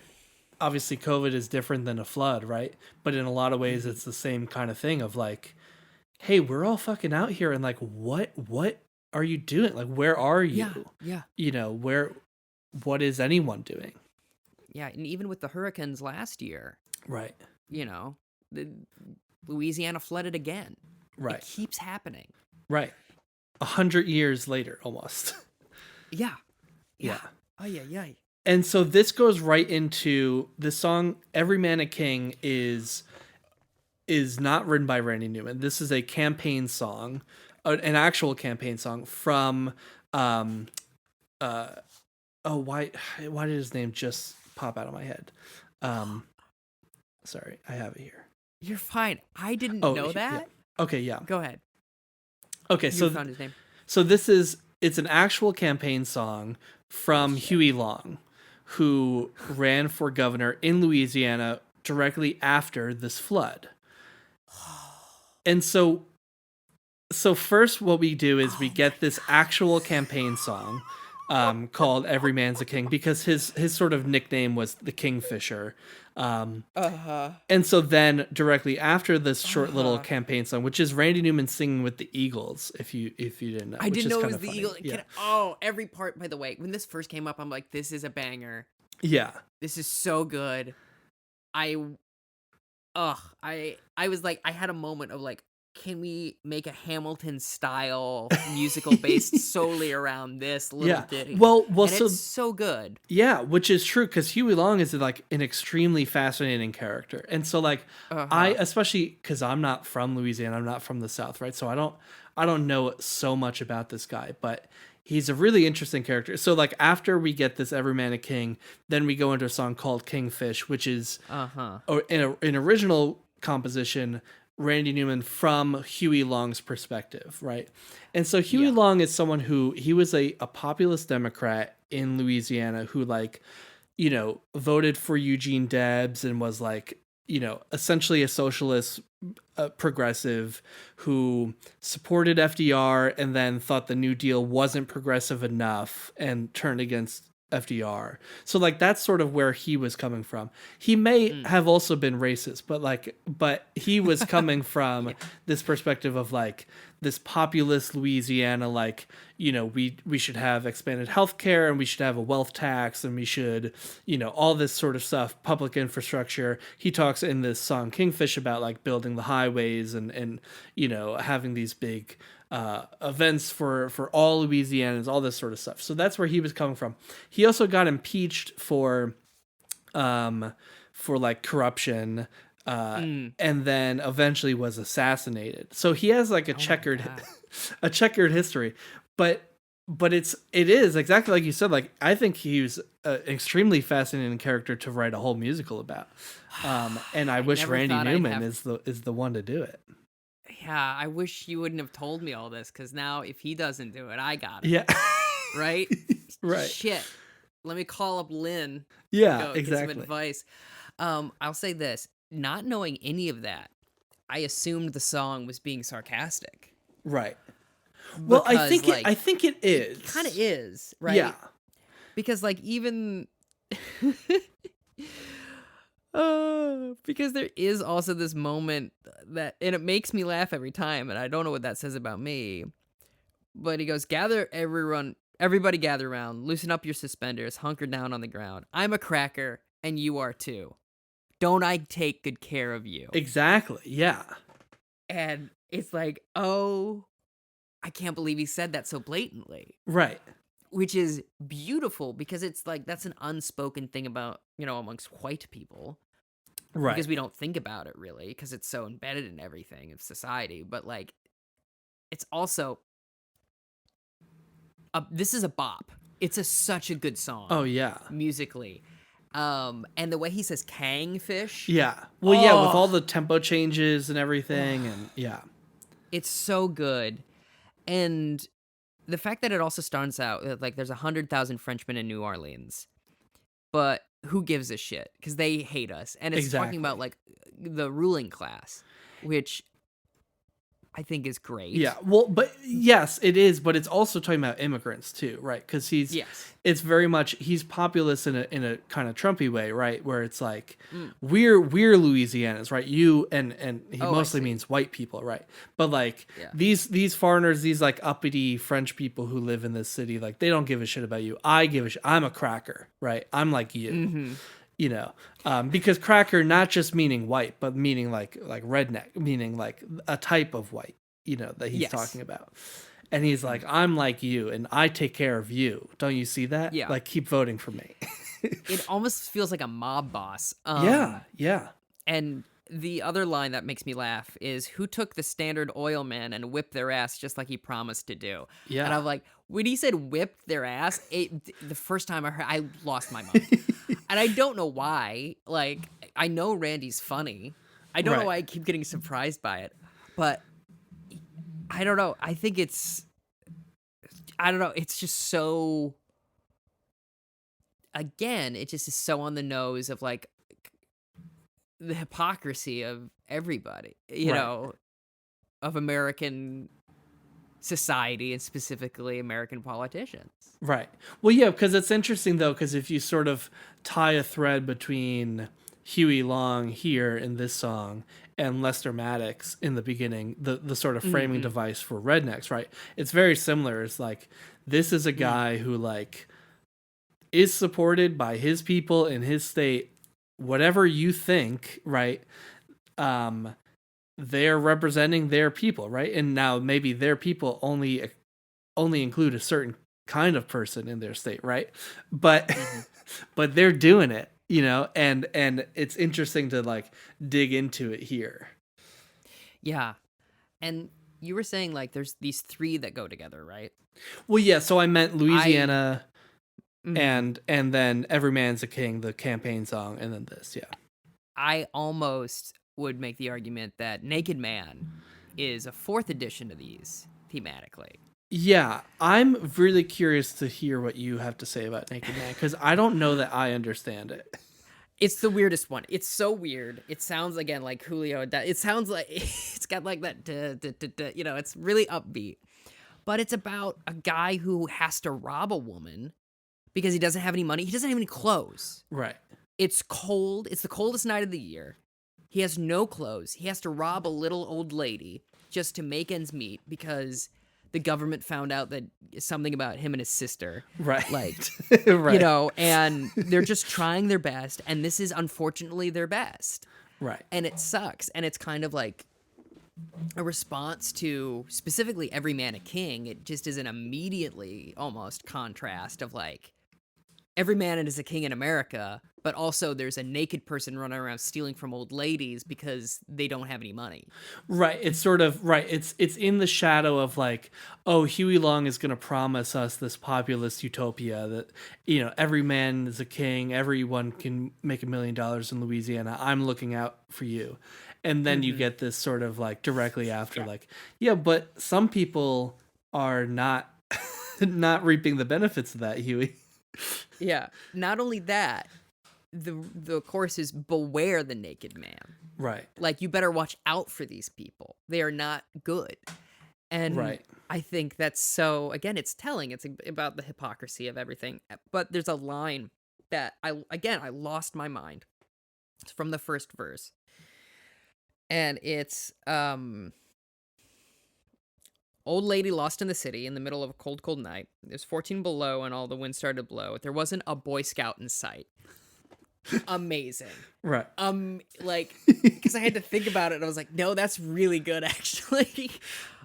B: obviously COVID is different than a flood, right? But in a lot of ways, it's the same kind of thing of like, hey, we're all fucking out here, and like, what are you doing? Like, where are you?
A: Yeah.
B: You know, what is anyone doing?
A: Yeah, and even with the hurricanes last year,
B: Right.
A: you know, the Louisiana flooded again.
B: Right.
A: It keeps happening.
B: Right. 100 years later, almost.
A: Yeah.
B: Yeah.
A: Oh, yeah.
B: And so this goes right into the song "Every Man a King" is not written by Randy Newman. This is a campaign song, an actual campaign song from why did his name just pop out of my head? Sorry, I have it here.
A: You're fine. I didn't
B: Oh,
A: know
B: yeah.
A: that.
B: Okay, yeah.
A: Go ahead.
B: Okay,
A: You found his name.
B: So it's an actual campaign song from Huey Long, who ran for governor in Louisiana directly after this flood. And so first what we do is we get this actual campaign song called "Every Man's a King," because his sort of nickname was the Kingfisher. And so then directly after this short little campaign song, which is Randy Newman singing with the Eagles, if you didn't know.
A: I
B: which
A: didn't
B: is
A: know it
B: kinda
A: was the
B: funny.
A: Eagle.
B: Yeah.
A: Every part, by the way, when this first came up, I'm like, this is a banger.
B: Yeah.
A: This is so good. I was like, I had a moment of like, can we make a Hamilton style musical based solely around this little ditty?
B: Well,
A: and
B: so
A: it's so good.
B: yeah, which is true, because Huey Long is like an extremely fascinating character, and so like I, especially because I'm not from Louisiana, I'm not from the South, right? So I don't know so much about this guy, but he's a really interesting character. So like after we get this "Every Man a King," then we go into a song called "Kingfish," which is or an original composition. Randy Newman from Huey Long's perspective, right? And so Huey Long is someone who, he was a populist Democrat in Louisiana who, like, you know, voted for Eugene Debs and was like, you know, essentially a socialist progressive who supported FDR and then thought the New Deal wasn't progressive enough and turned against FDR. So like that's sort of where he was coming from. He may have also been racist, but he was coming from this perspective of like this populous Louisiana, like, you know, we should have expanded healthcare, and we should have a wealth tax, and we should, you know, all this sort of stuff, public infrastructure. He talks in this song Kingfish about like building the highways and you know, having these big events for all Louisianans, all this sort of stuff. So that's where he was coming from. He also got impeached for like corruption, and then eventually was assassinated. So he has like a checkered history, but it is exactly like you said. Like, I think he was an extremely fascinating character to write a whole musical about. And I wish Randy Newman is the one to do it.
A: Yeah, I wish you wouldn't have told me all this, because now if he doesn't do it, I got it.
B: Yeah.
A: Right?
B: Right.
A: Shit. Let me call up Lynn.
B: Yeah,
A: Get
B: exactly.
A: some advice. I'll say this. Not knowing any of that, I assumed the song was being sarcastic.
B: Right. Well, I
A: Because,
B: think it is.
A: It kind of is, right?
B: Yeah.
A: Because like even because there is also this moment that, and it makes me laugh every time, and I don't know what that says about me. But he goes, everybody gather around, loosen up your suspenders, hunker down on the ground. I'm a cracker, and you are too. Don't I take good care of you?
B: Exactly. Yeah.
A: And it's like, oh, I can't believe he said that so blatantly.
B: Right.
A: Which is beautiful, because it's like, that's an unspoken thing about, you know, amongst white people.
B: Right.
A: Because we don't think about it really, because it's so embedded in everything of society. But like, it's also, this is a bop. It's such a good song.
B: Oh yeah.
A: Musically. And the way he says Kingfish.
B: Yeah. Well, yeah, with all the tempo changes and everything, and yeah.
A: It's so good. And the fact that it also starts out like there's 100,000 Frenchmen in New Orleans, but who gives a shit? Because they hate us. And it's talking about like the ruling class, which I think is great.
B: Yeah. Well, but yes, it is. But it's also talking about immigrants too, right? Because it's very much, he's populist in a kind of Trumpy way, right? Where it's like, we're Louisianans, right? You and he mostly means white people, right? But like these foreigners, these like uppity French people who live in this city, like they don't give a shit about you. I give a shit. I'm a cracker, right? I'm like you. Mm-hmm. You know, because cracker, not just meaning white, but meaning like redneck, meaning like a type of white, you know, that he's talking about. And he's like, I'm like you, and I take care of you. Don't you see that?
A: Yeah.
B: Like, keep voting for me.
A: It almost feels like a mob boss.
B: Yeah.
A: And the other line that makes me laugh is, who took the standard oil men and whipped their ass just like he promised to do?
B: Yeah.
A: And I'm like, when he said whipped their ass, the first time I heard, I lost my mind. And I don't know why. Like, I know Randy's funny. I don't know why I keep getting surprised by it. But I don't know. I think it's just so, again, it just is so on the nose of like the hypocrisy of everybody, you know, of American society, and specifically American politicians.
B: Right. Well, yeah, because it's interesting though, because if you sort of tie a thread between Huey Long here in this song and Lester Maddox in the beginning, the sort of framing device for rednecks, right? It's very similar. It's like, this is a guy who like is supported by his people in his state, whatever you think, right? They're representing their people, right? And now maybe their people only include a certain kind of person in their state, right? But but they're doing it, you know, and it's interesting to like dig into it here.
A: Yeah. And you were saying like there's these three that go together, right?
B: Well, yeah, so I meant Louisiana and then Every Man's a King, the campaign song, and then this, yeah.
A: I almost would make the argument that Naked Man is a fourth edition to these thematically.
B: Yeah, I'm really curious to hear what you have to say about Naked Man, because I don't know that I understand it.
A: It's the weirdest one. It's so weird. It sounds, again, like Julio. It sounds like, it's got like that, you know, it's really upbeat. But it's about a guy who has to rob a woman because he doesn't have any money. He doesn't have any clothes.
B: Right.
A: It's cold. It's the coldest night of the year. He has no clothes. He has to rob a little old lady. just to make ends meet because the government found out that something about him and his sister.
B: Right.
A: Like,
B: Right.
A: you know, and they're just trying their best. And this is unfortunately their best.
B: Right.
A: And it sucks. And it's kind of like a response to specifically Every Man a King. It just is an immediately almost contrast of like, every man is a king in America, but also there's a naked person running around stealing from old ladies because they don't have any money.
B: Right. It's sort of right. It's in the shadow of like, oh, Huey Long is going to promise us this populist utopia that, you know, every man is a king. Everyone can make $1 million in Louisiana. I'm looking out for you. And then you get this sort of like directly after like, yeah, but some people are not not reaping the benefits of that, Huey.
A: Yeah. Not only that, the chorus is beware the naked man.
B: Right.
A: Like, you better watch out for these people. They are not good. And
B: Right.
A: I think that's so, again, it's telling. It's about the hypocrisy of everything. But there's a line that I lost my mind. It's from the first verse. And it's, old lady lost in the city in the middle of a cold, cold night. It was 14 below and all the wind started to blow. There wasn't a Boy Scout in sight. Amazing.
B: Right.
A: Like, because I had to think about it and I was like, no, that's really good actually.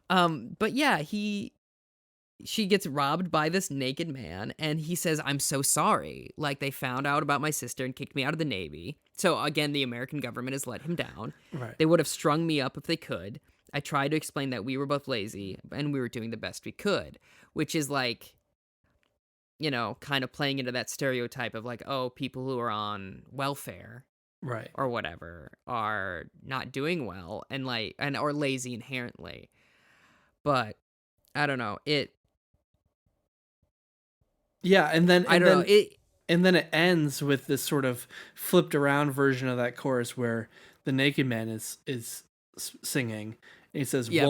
A: But yeah, she gets robbed by this naked man and he says, I'm so sorry. Like, they found out about my sister and kicked me out of the Navy. So again, the American government has let him down.
B: Right.
A: They would have strung me up if they could. I tried to explain that we were both lazy and we were doing the best we could, which is like, you know, kind of playing into that stereotype of like, oh, people who are on welfare
B: Right.
A: or whatever are not doing well and like, or lazy inherently. But I don't know.
B: Yeah, and then
A: It
B: it ends with this sort of flipped around version of that chorus where the naked man is singing. And he says,
A: Yeah,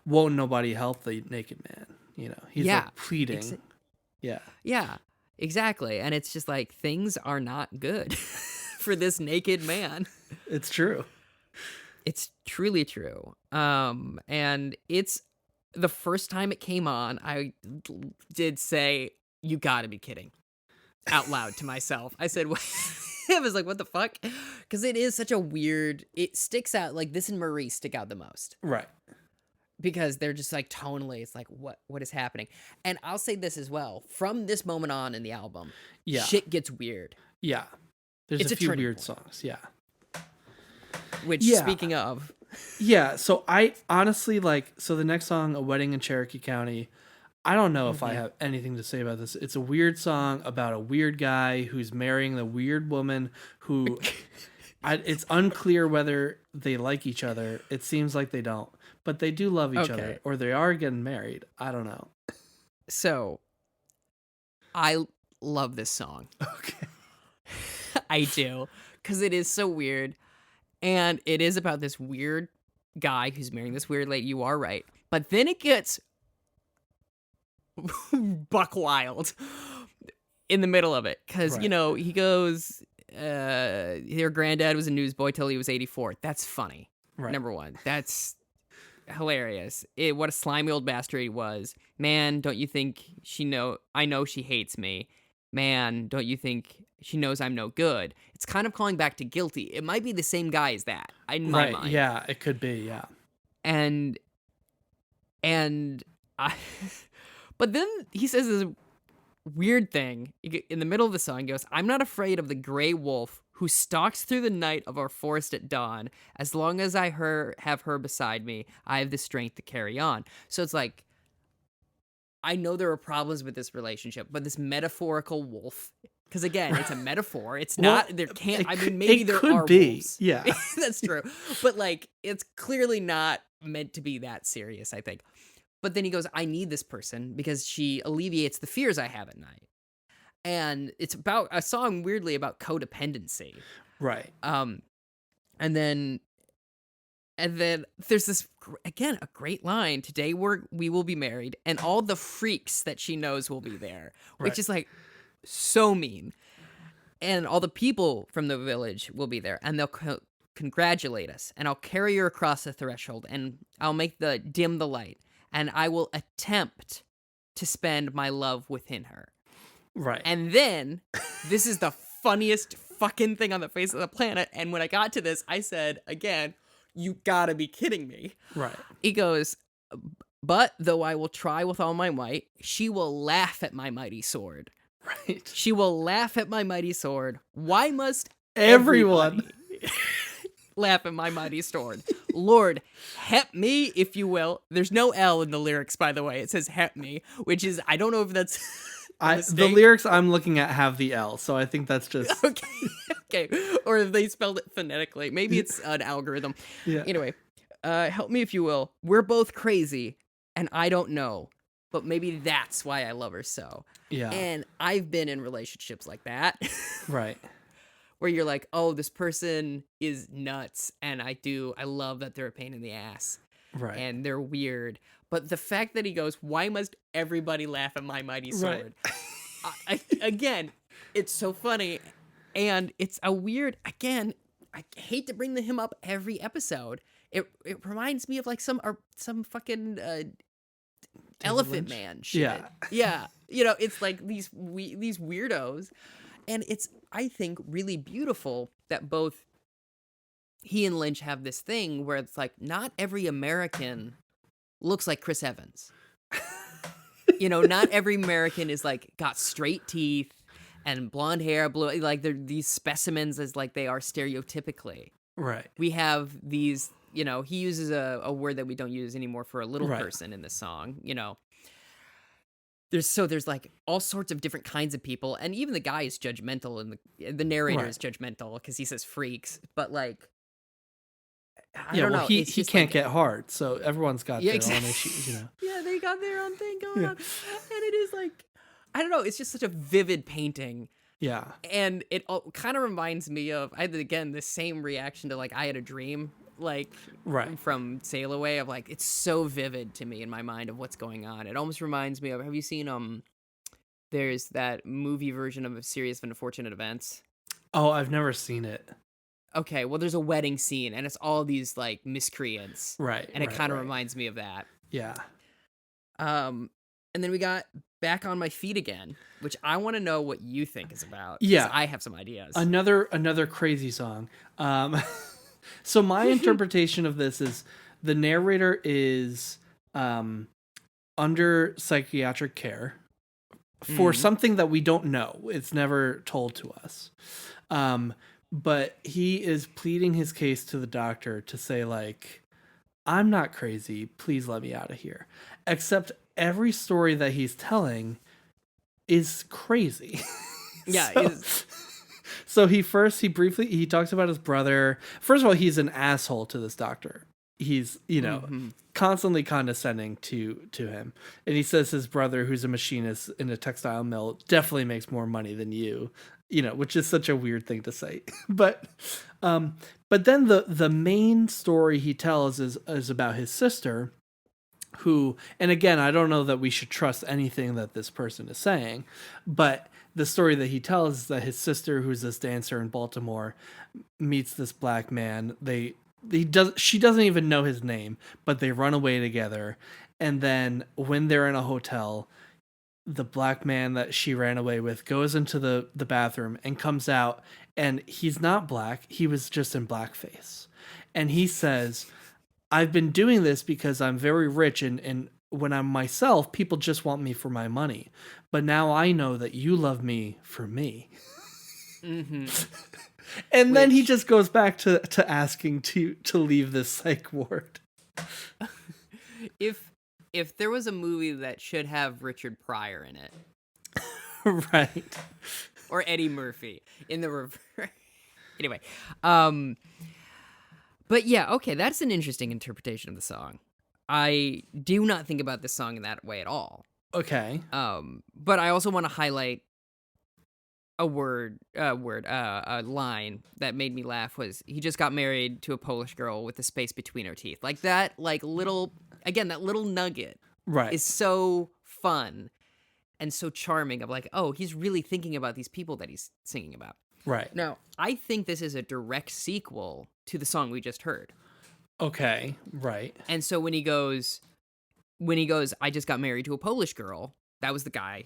B: won't nobody help the naked man? You know, he's like pleading. Yeah.
A: Yeah, exactly. And it's just like, things are not good for this naked man.
B: It's true.
A: It's truly true. And it's the first time it came on, I did say, you gotta be kidding, out loud to myself. I said, I was like, what the fuck? Because it is such a weird, it sticks out, like this and Marie stick out the most.
B: Right.
A: Because they're just like tonally, it's like, what is happening? And I'll say this as well. From this moment on in the album, shit gets weird.
B: Yeah. There's
A: It's
B: a
A: a
B: few
A: turning
B: weird
A: point.
B: songs. Yeah.
A: Which,
B: Yeah.
A: speaking of,
B: Yeah. So I honestly so the next song, A Wedding in Cherokee County, I don't know if I have anything to say about this. It's a weird song about a weird guy who's marrying the weird woman who it's unclear whether they like each other. It seems like they don't, but they do love each other, or they are getting married. I don't know.
A: so I love this song.
B: Okay.
A: I do. Because it is so weird. And it is about this weird guy who's marrying this weird lady. You are right. But then it gets buck wild in the middle of it. Because, you know, he goes, their granddad was a newsboy till he was 84. That's funny.
B: Right.
A: Number one. That's hilarious. What a slimy old bastard he was. Man, don't you think I know she hates me. Man, don't you think she knows I'm no good? It's kind of calling back to Guilty. It might be the same guy as that, in my mind.
B: Yeah, it could be, yeah.
A: And I, but then he says this weird thing in the middle of the song. He goes, I'm not afraid of the gray wolf who stalks through the night of our forest at dawn. As long as I have her beside me, I have the strength to carry on. So it's like, I know there are problems with this relationship, but this metaphorical wolf, because again, it's a metaphor. It's not, there can't, I mean, maybe there are wolves.
B: Yeah.
A: That's true. But like, it's clearly not meant to be that serious, I think. But then he goes, I need this person because she alleviates the fears I have at night. And it's about a song weirdly about codependency.
B: Right.
A: And then there's this, again, a great line. Today we will be married and all the freaks that she knows will be there, which is like so mean. And all the people from the village will be there and they'll congratulate us, and I'll carry her across the threshold, and I'll dim the light, and I will attempt to spend my love within her.
B: Right.
A: And then, this is the funniest fucking thing on the face of the planet, and when I got to this, I said, again, you gotta be kidding me.
B: Right.
A: He goes, but though I will try with all my might, she will laugh at my mighty sword.
B: Right.
A: She will laugh at my mighty sword. Why must
B: Everyone
A: everybody laugh at my mighty sword? Lord, help me, if you will. There's no L in the lyrics, by the way. It says help me, which is, I don't know if that's
B: the lyrics I'm looking at have the L, so I think that's just
A: okay. Or if they spelled it phonetically. Maybe it's an algorithm.
B: Yeah.
A: Anyway, help me if you will. We're both crazy, and I don't know, but maybe that's why I love her so.
B: Yeah.
A: And I've been in relationships like that.
B: Right.
A: Where you're like, oh, this person is nuts, and I love that they're a pain in the ass.
B: Right.
A: And they're weird. But the fact that he goes, why must everybody laugh at my mighty sword? Right. Again, it's so funny. And it's a weird, again, I hate to bring him up every episode. It reminds me of like some fucking Elephant Man shit.
B: Yeah.
A: Yeah. You know, it's like these weirdos. And it's, I think, really beautiful that both he and Lynch have this thing where it's like, not every American looks like Chris Evans. You know, not every American is like got straight teeth and blonde hair, blue, like they're these specimens as like they are stereotypically.
B: Right.
A: We have these, you know, he uses a word that we don't use anymore for a little
B: Right.
A: person in this song, you know. There's like all sorts of different kinds of people, and even the guy is judgmental, and the narrator
B: Right.
A: is judgmental because he says freaks, but like, I
B: Yeah,
A: don't
B: well,
A: know.
B: he
A: it's
B: he
A: just
B: can't
A: like,
B: get hard, so everyone's got
A: Yeah,
B: their
A: exactly.
B: own issues, you know.
A: Yeah, they got their own thing going
B: Yeah.
A: on, and it is like, I don't know. It's just such a vivid painting.
B: Yeah.
A: And it kind of reminds me of, I had, again, the same reaction to, like, I Had a Dream, like,
B: Right.
A: from Sail Away, of, like, it's so vivid to me in my mind of what's going on. It almost reminds me of, have you seen, there's that movie version of A Series of Unfortunate Events?
B: Oh, I've never seen it.
A: Okay, well, there's a wedding scene, and it's all these, like, miscreants.
B: Right.
A: And it
B: right,
A: kind of
B: right.
A: reminds me of that.
B: Yeah.
A: And then we got Back on My Feet Again, which I want to know what you think is about. 'Cause
B: Yeah.
A: I have some ideas.
B: Another crazy song. So my interpretation of this is the narrator is under psychiatric care for something that we don't know. It's never told to us. But he is pleading his case to the doctor to say, like, I'm not crazy. Please let me out of here. Except every story that he's telling is crazy.
A: Yeah.
B: So he briefly talks about his brother. First of all, he's an asshole to this doctor. He's, constantly condescending to him. And he says his brother, who's a machinist in a textile mill, definitely makes more money than you, which is such a weird thing to say. But then the main story he tells is about his sister, who, and again, I don't know that we should trust anything that this person is saying, but the story that he tells is that his sister, who's this dancer in Baltimore, meets this black man. She doesn't even know his name, but they run away together. And then when they're in a hotel, the black man that she ran away with goes into the bathroom and comes out, and he's not black. He was just in blackface. And he says, I've been doing this because I'm very rich, and when I'm myself, people just want me for my money. But now I know that you love me for me.
A: Mm-hmm.
B: And then he just goes back to asking to leave this psych ward.
A: If there was a movie that should have Richard Pryor in it,
B: Right.
A: or Eddie Murphy in the reverse. Anyway, but yeah, okay, that's an interesting interpretation of the song. I do not think about this song in that way at all.
B: Okay.
A: But I also want to highlight a line that made me laugh was, he just got married to a Polish girl with the space between her teeth. Like that, like little, again, that little nugget
B: Right.
A: is so fun and so charming of like, oh, he's really thinking about these people that he's singing about.
B: Right.
A: Now, I think this is a direct sequel to the song we just heard.
B: Okay. Right.
A: And so when he goes, I just got married to a Polish girl, that was the guy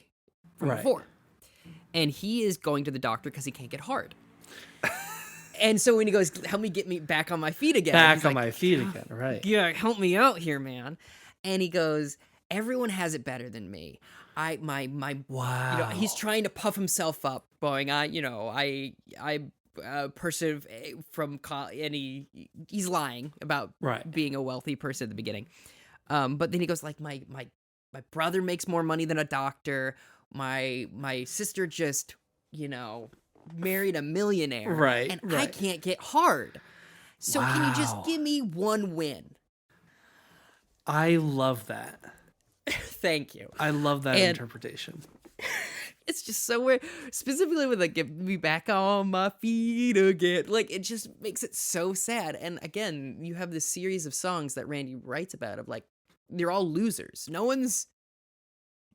A: from
B: Right.
A: before. And he is going to the doctor because he can't get hard. And so when he goes, help me get me back on my feet again.
B: Back
A: he's
B: on
A: like,
B: my feet again. Right.
A: yeah, help me out here, man. And he goes, everyone has it better than me.
B: Wow.
A: He's trying to puff himself up, going, person from and he's lying about
B: Right.
A: being a wealthy person at the beginning. But then he goes like, my brother makes more money than a doctor. My sister just, married a millionaire.
B: Right,
A: And I
B: right.
A: can't get hard. So can you just
B: Wow.
A: give me one win?
B: I love that.
A: Thank you.
B: I love that
A: And-
B: interpretation.
A: It's just so weird. Specifically with like, get me back on my feet again. Like, it just makes it so sad. And again, you have this series of songs that Randy writes about of like, they're all losers.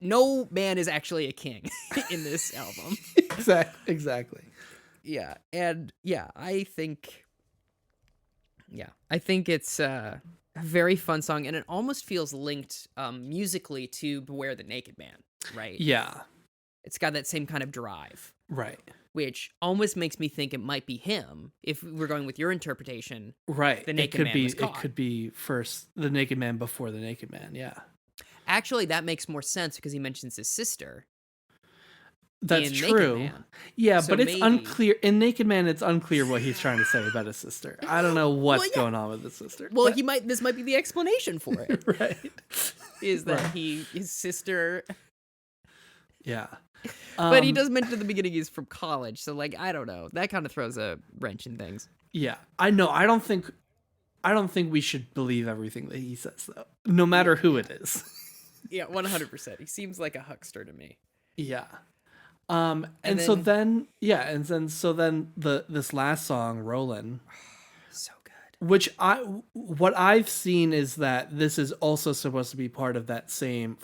A: No man is actually a king in this album.
B: Exactly.
A: Yeah. And yeah, I think it's a very fun song, and it almost feels linked musically to Beware the Naked Man, right?
B: Yeah.
A: It's got that same kind of drive,
B: Right.
A: which almost makes me think it might be him if we're going with your interpretation.
B: Right.
A: The Naked Man was caught.
B: It could be first the Naked Man before the Naked Man. Yeah.
A: Actually, that makes more sense because he mentions his sister.
B: That's
A: in Naked
B: true.
A: Man.
B: Yeah,
A: So
B: but it's
A: maybe-
B: unclear in Naked Man. It's unclear what he's trying to say about his sister. I don't know what's
A: Well, yeah.
B: going on with his sister.
A: Well,
B: but-
A: this might be the explanation for it.
B: right.
A: Is that
B: Right.
A: his sister?
B: Yeah.
A: But he does mention at the beginning he's from college, so like I don't know. That kind of throws a wrench in things.
B: Yeah, I know. I don't think we should believe everything that he says, though, no matter who it is.
A: Yeah, 100%. He seems like a huckster to me.
B: Yeah.
A: And
B: so then this last song, Roland,
A: So good.
B: which what I've seen is that this is also supposed to be part of that same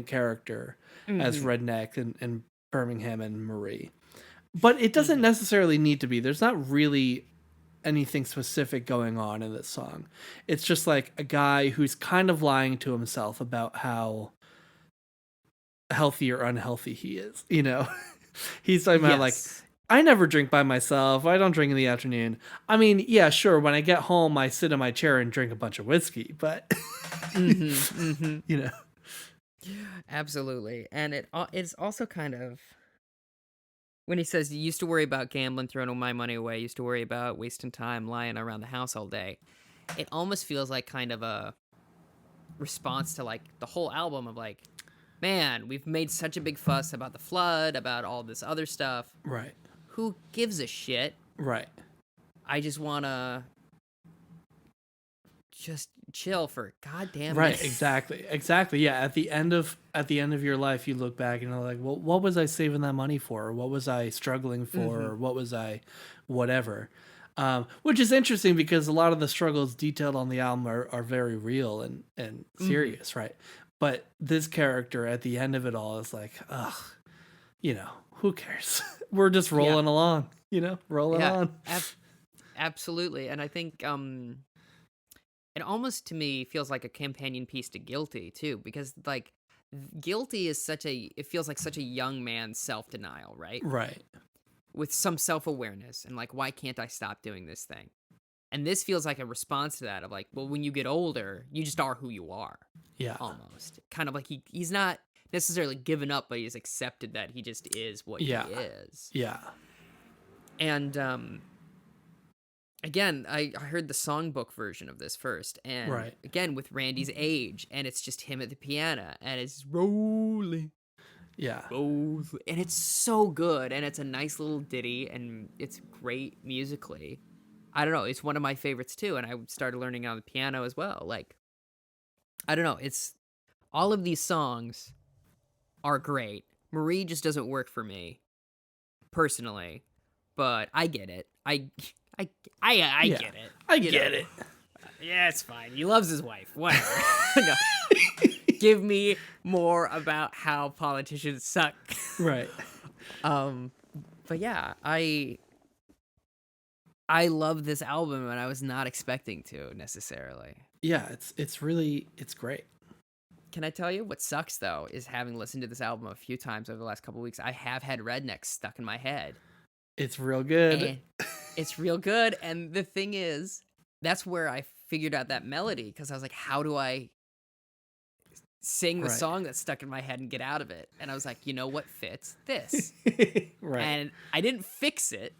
B: character as Redneck and Birmingham and Marie. But it doesn't necessarily need to be. There's not really anything specific going on in this song. It's just like a guy who's kind of lying to himself about how healthy or unhealthy he is, He's talking about like,
A: Yes.
B: I never drink by myself. I don't drink in the afternoon. I mean, yeah, sure. When I get home, I sit in my chair and drink a bunch of whiskey, but
A: Absolutely. And it's also kind of when he says you used to worry about gambling, throwing all my money away, used to worry about wasting time lying around the house all day. It almost feels like kind of a response to like the whole album of like, man, we've made such a big fuss about the flood, about all this other stuff.
B: right,
A: Who gives a shit?
B: right,
A: I just want to just chill for goddamn
B: right.
A: minute.
B: Exactly. Yeah. At the end of your life, you look back and you're like, well, what was I saving that money for? Or what was I struggling for? Or what was I, whatever. Which is interesting because a lot of the struggles detailed on the album are very real and serious, right? But this character at the end of it all is like, ugh, who cares? We're just rolling along, rolling on.
A: Absolutely. And I think it almost to me feels like a companion piece to Guilty too, because like Guilty is it feels like such a young man's self-denial, right?
B: Right.
A: With some self-awareness and like, why can't I stop doing this thing? And this feels like a response to that of like, well, when you get older, you just are who you are.
B: Yeah.
A: Almost. Kind of like he's not necessarily given up, but he's accepted that he just is what he is.
B: Yeah.
A: And again, I heard the songbook version of this first, and
B: Right.
A: again with Randy's age, and it's just him at the piano, and it's rolling,
B: Yeah.
A: and it's so good, and it's a nice little ditty, and it's great musically. I don't know, it's one of my favorites too, and I started learning on the piano as well. Like, I don't know, it's all of these songs are great. Marie just doesn't work for me personally, but I get it. I get it.
B: I get it.
A: Yeah, it's fine. He loves his wife. Whatever. No. Give me more about how politicians suck.
B: Right.
A: But yeah, I I love this album, and I was not expecting to necessarily.
B: Yeah, it's great.
A: Can I tell you what sucks though is having listened to this album a few times over the last couple weeks, I have had Rednecks stuck in my head.
B: It's real good.
A: And it's real good. And the thing is, that's where I figured out that melody because I was like, how do I sing the
B: Right.
A: song that's stuck in my head and get out of it? And I was like, you know what fits? This.
B: Right.
A: And I didn't fix it.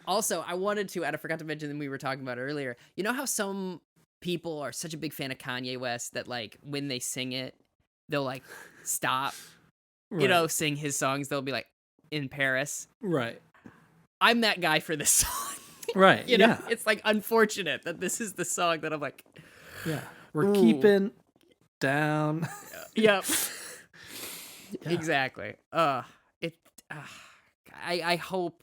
A: Also, I wanted to, and I forgot to mention that we were talking about earlier. You know how some people are such a big fan of Kanye West that like when they sing it, they'll like stop,
B: Right.
A: sing his songs. They'll be like in Paris.
B: Right.
A: I'm that guy for this song.
B: Right. Yeah.
A: It's like unfortunate that this is the song that I'm like,
B: Yeah. We're
A: Ooh.
B: keeping down.
A: yep,
B: Yeah.
A: exactly. I hope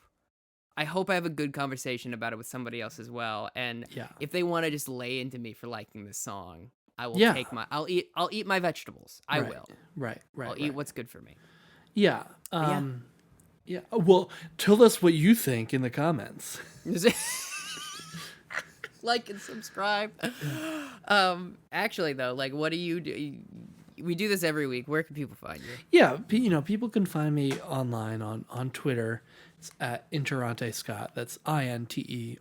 A: I have a good conversation about it with somebody else as well. And
B: Yeah.
A: if they want to just lay into me for liking this song, I will
B: Yeah.
A: I'll eat my vegetables. I
B: Right.
A: will.
B: Right.
A: I'll eat what's good for me.
B: Yeah.
A: yeah.
B: Yeah. Well, tell us what you think in the comments.
A: Like and subscribe. Actually though, like what do you do? We do this every week. Where can people find you?
B: Yeah, people can find me online on Twitter. It's at Interrante Scott. That's INTERRANTE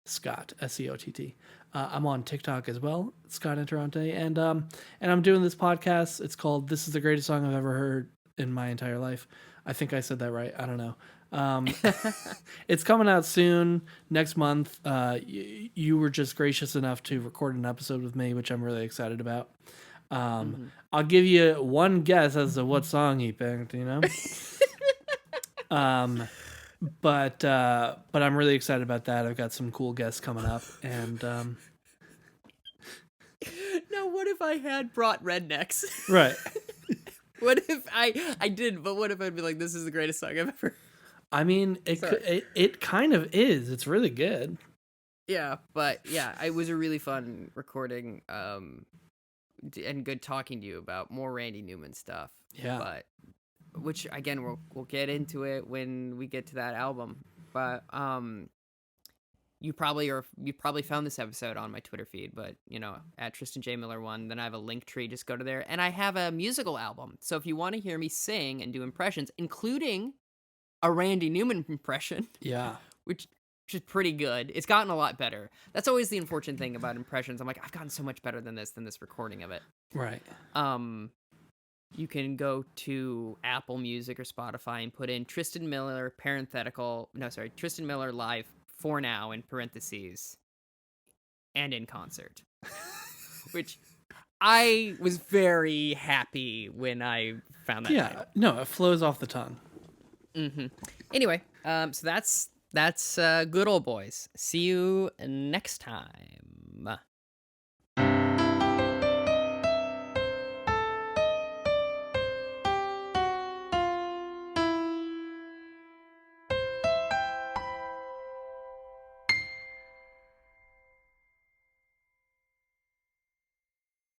B: Scott SCOTT. I'm on TikTok as well, Scott Interrante, and I'm doing this podcast. It's called "This Is the Greatest Song I've Ever Heard in My Entire Life." I think I said that right. I don't know. It's coming out soon, next month. You were just gracious enough to record an episode with me, which I'm really excited about. I'll give you one guess as to what song he picked, but I'm really excited about that. I've got some cool guests coming up, and
A: Now, what if I had brought Rednecks?
B: right.
A: What if I did? But what if I'd be like, "This is the greatest song I've ever."
B: I mean, it kind of is. It's really good.
A: Yeah, but yeah, it was a really fun recording, and good talking to you about more Randy Newman stuff.
B: Yeah.
A: But which again, we'll get into it when we get to that album. But you probably found this episode on my Twitter feed, but at Tristan J Miller 1. Then I have a link tree. Just go to there, and I have a musical album. So if you want to hear me sing and do impressions, including a Randy Newman impression,
B: Yeah.
A: which is pretty good. It's gotten a lot better. That's always the unfortunate thing about impressions. I'm like, I've gotten so much better than this recording of it.
B: Right.
A: You can go to Apple Music or Spotify and put in Tristan Miller Tristan Miller live for now in parentheses and in concert, which I was very happy when I found that title.
B: No, it flows off the tongue.
A: Anyway, so that's good old boys. See you next time.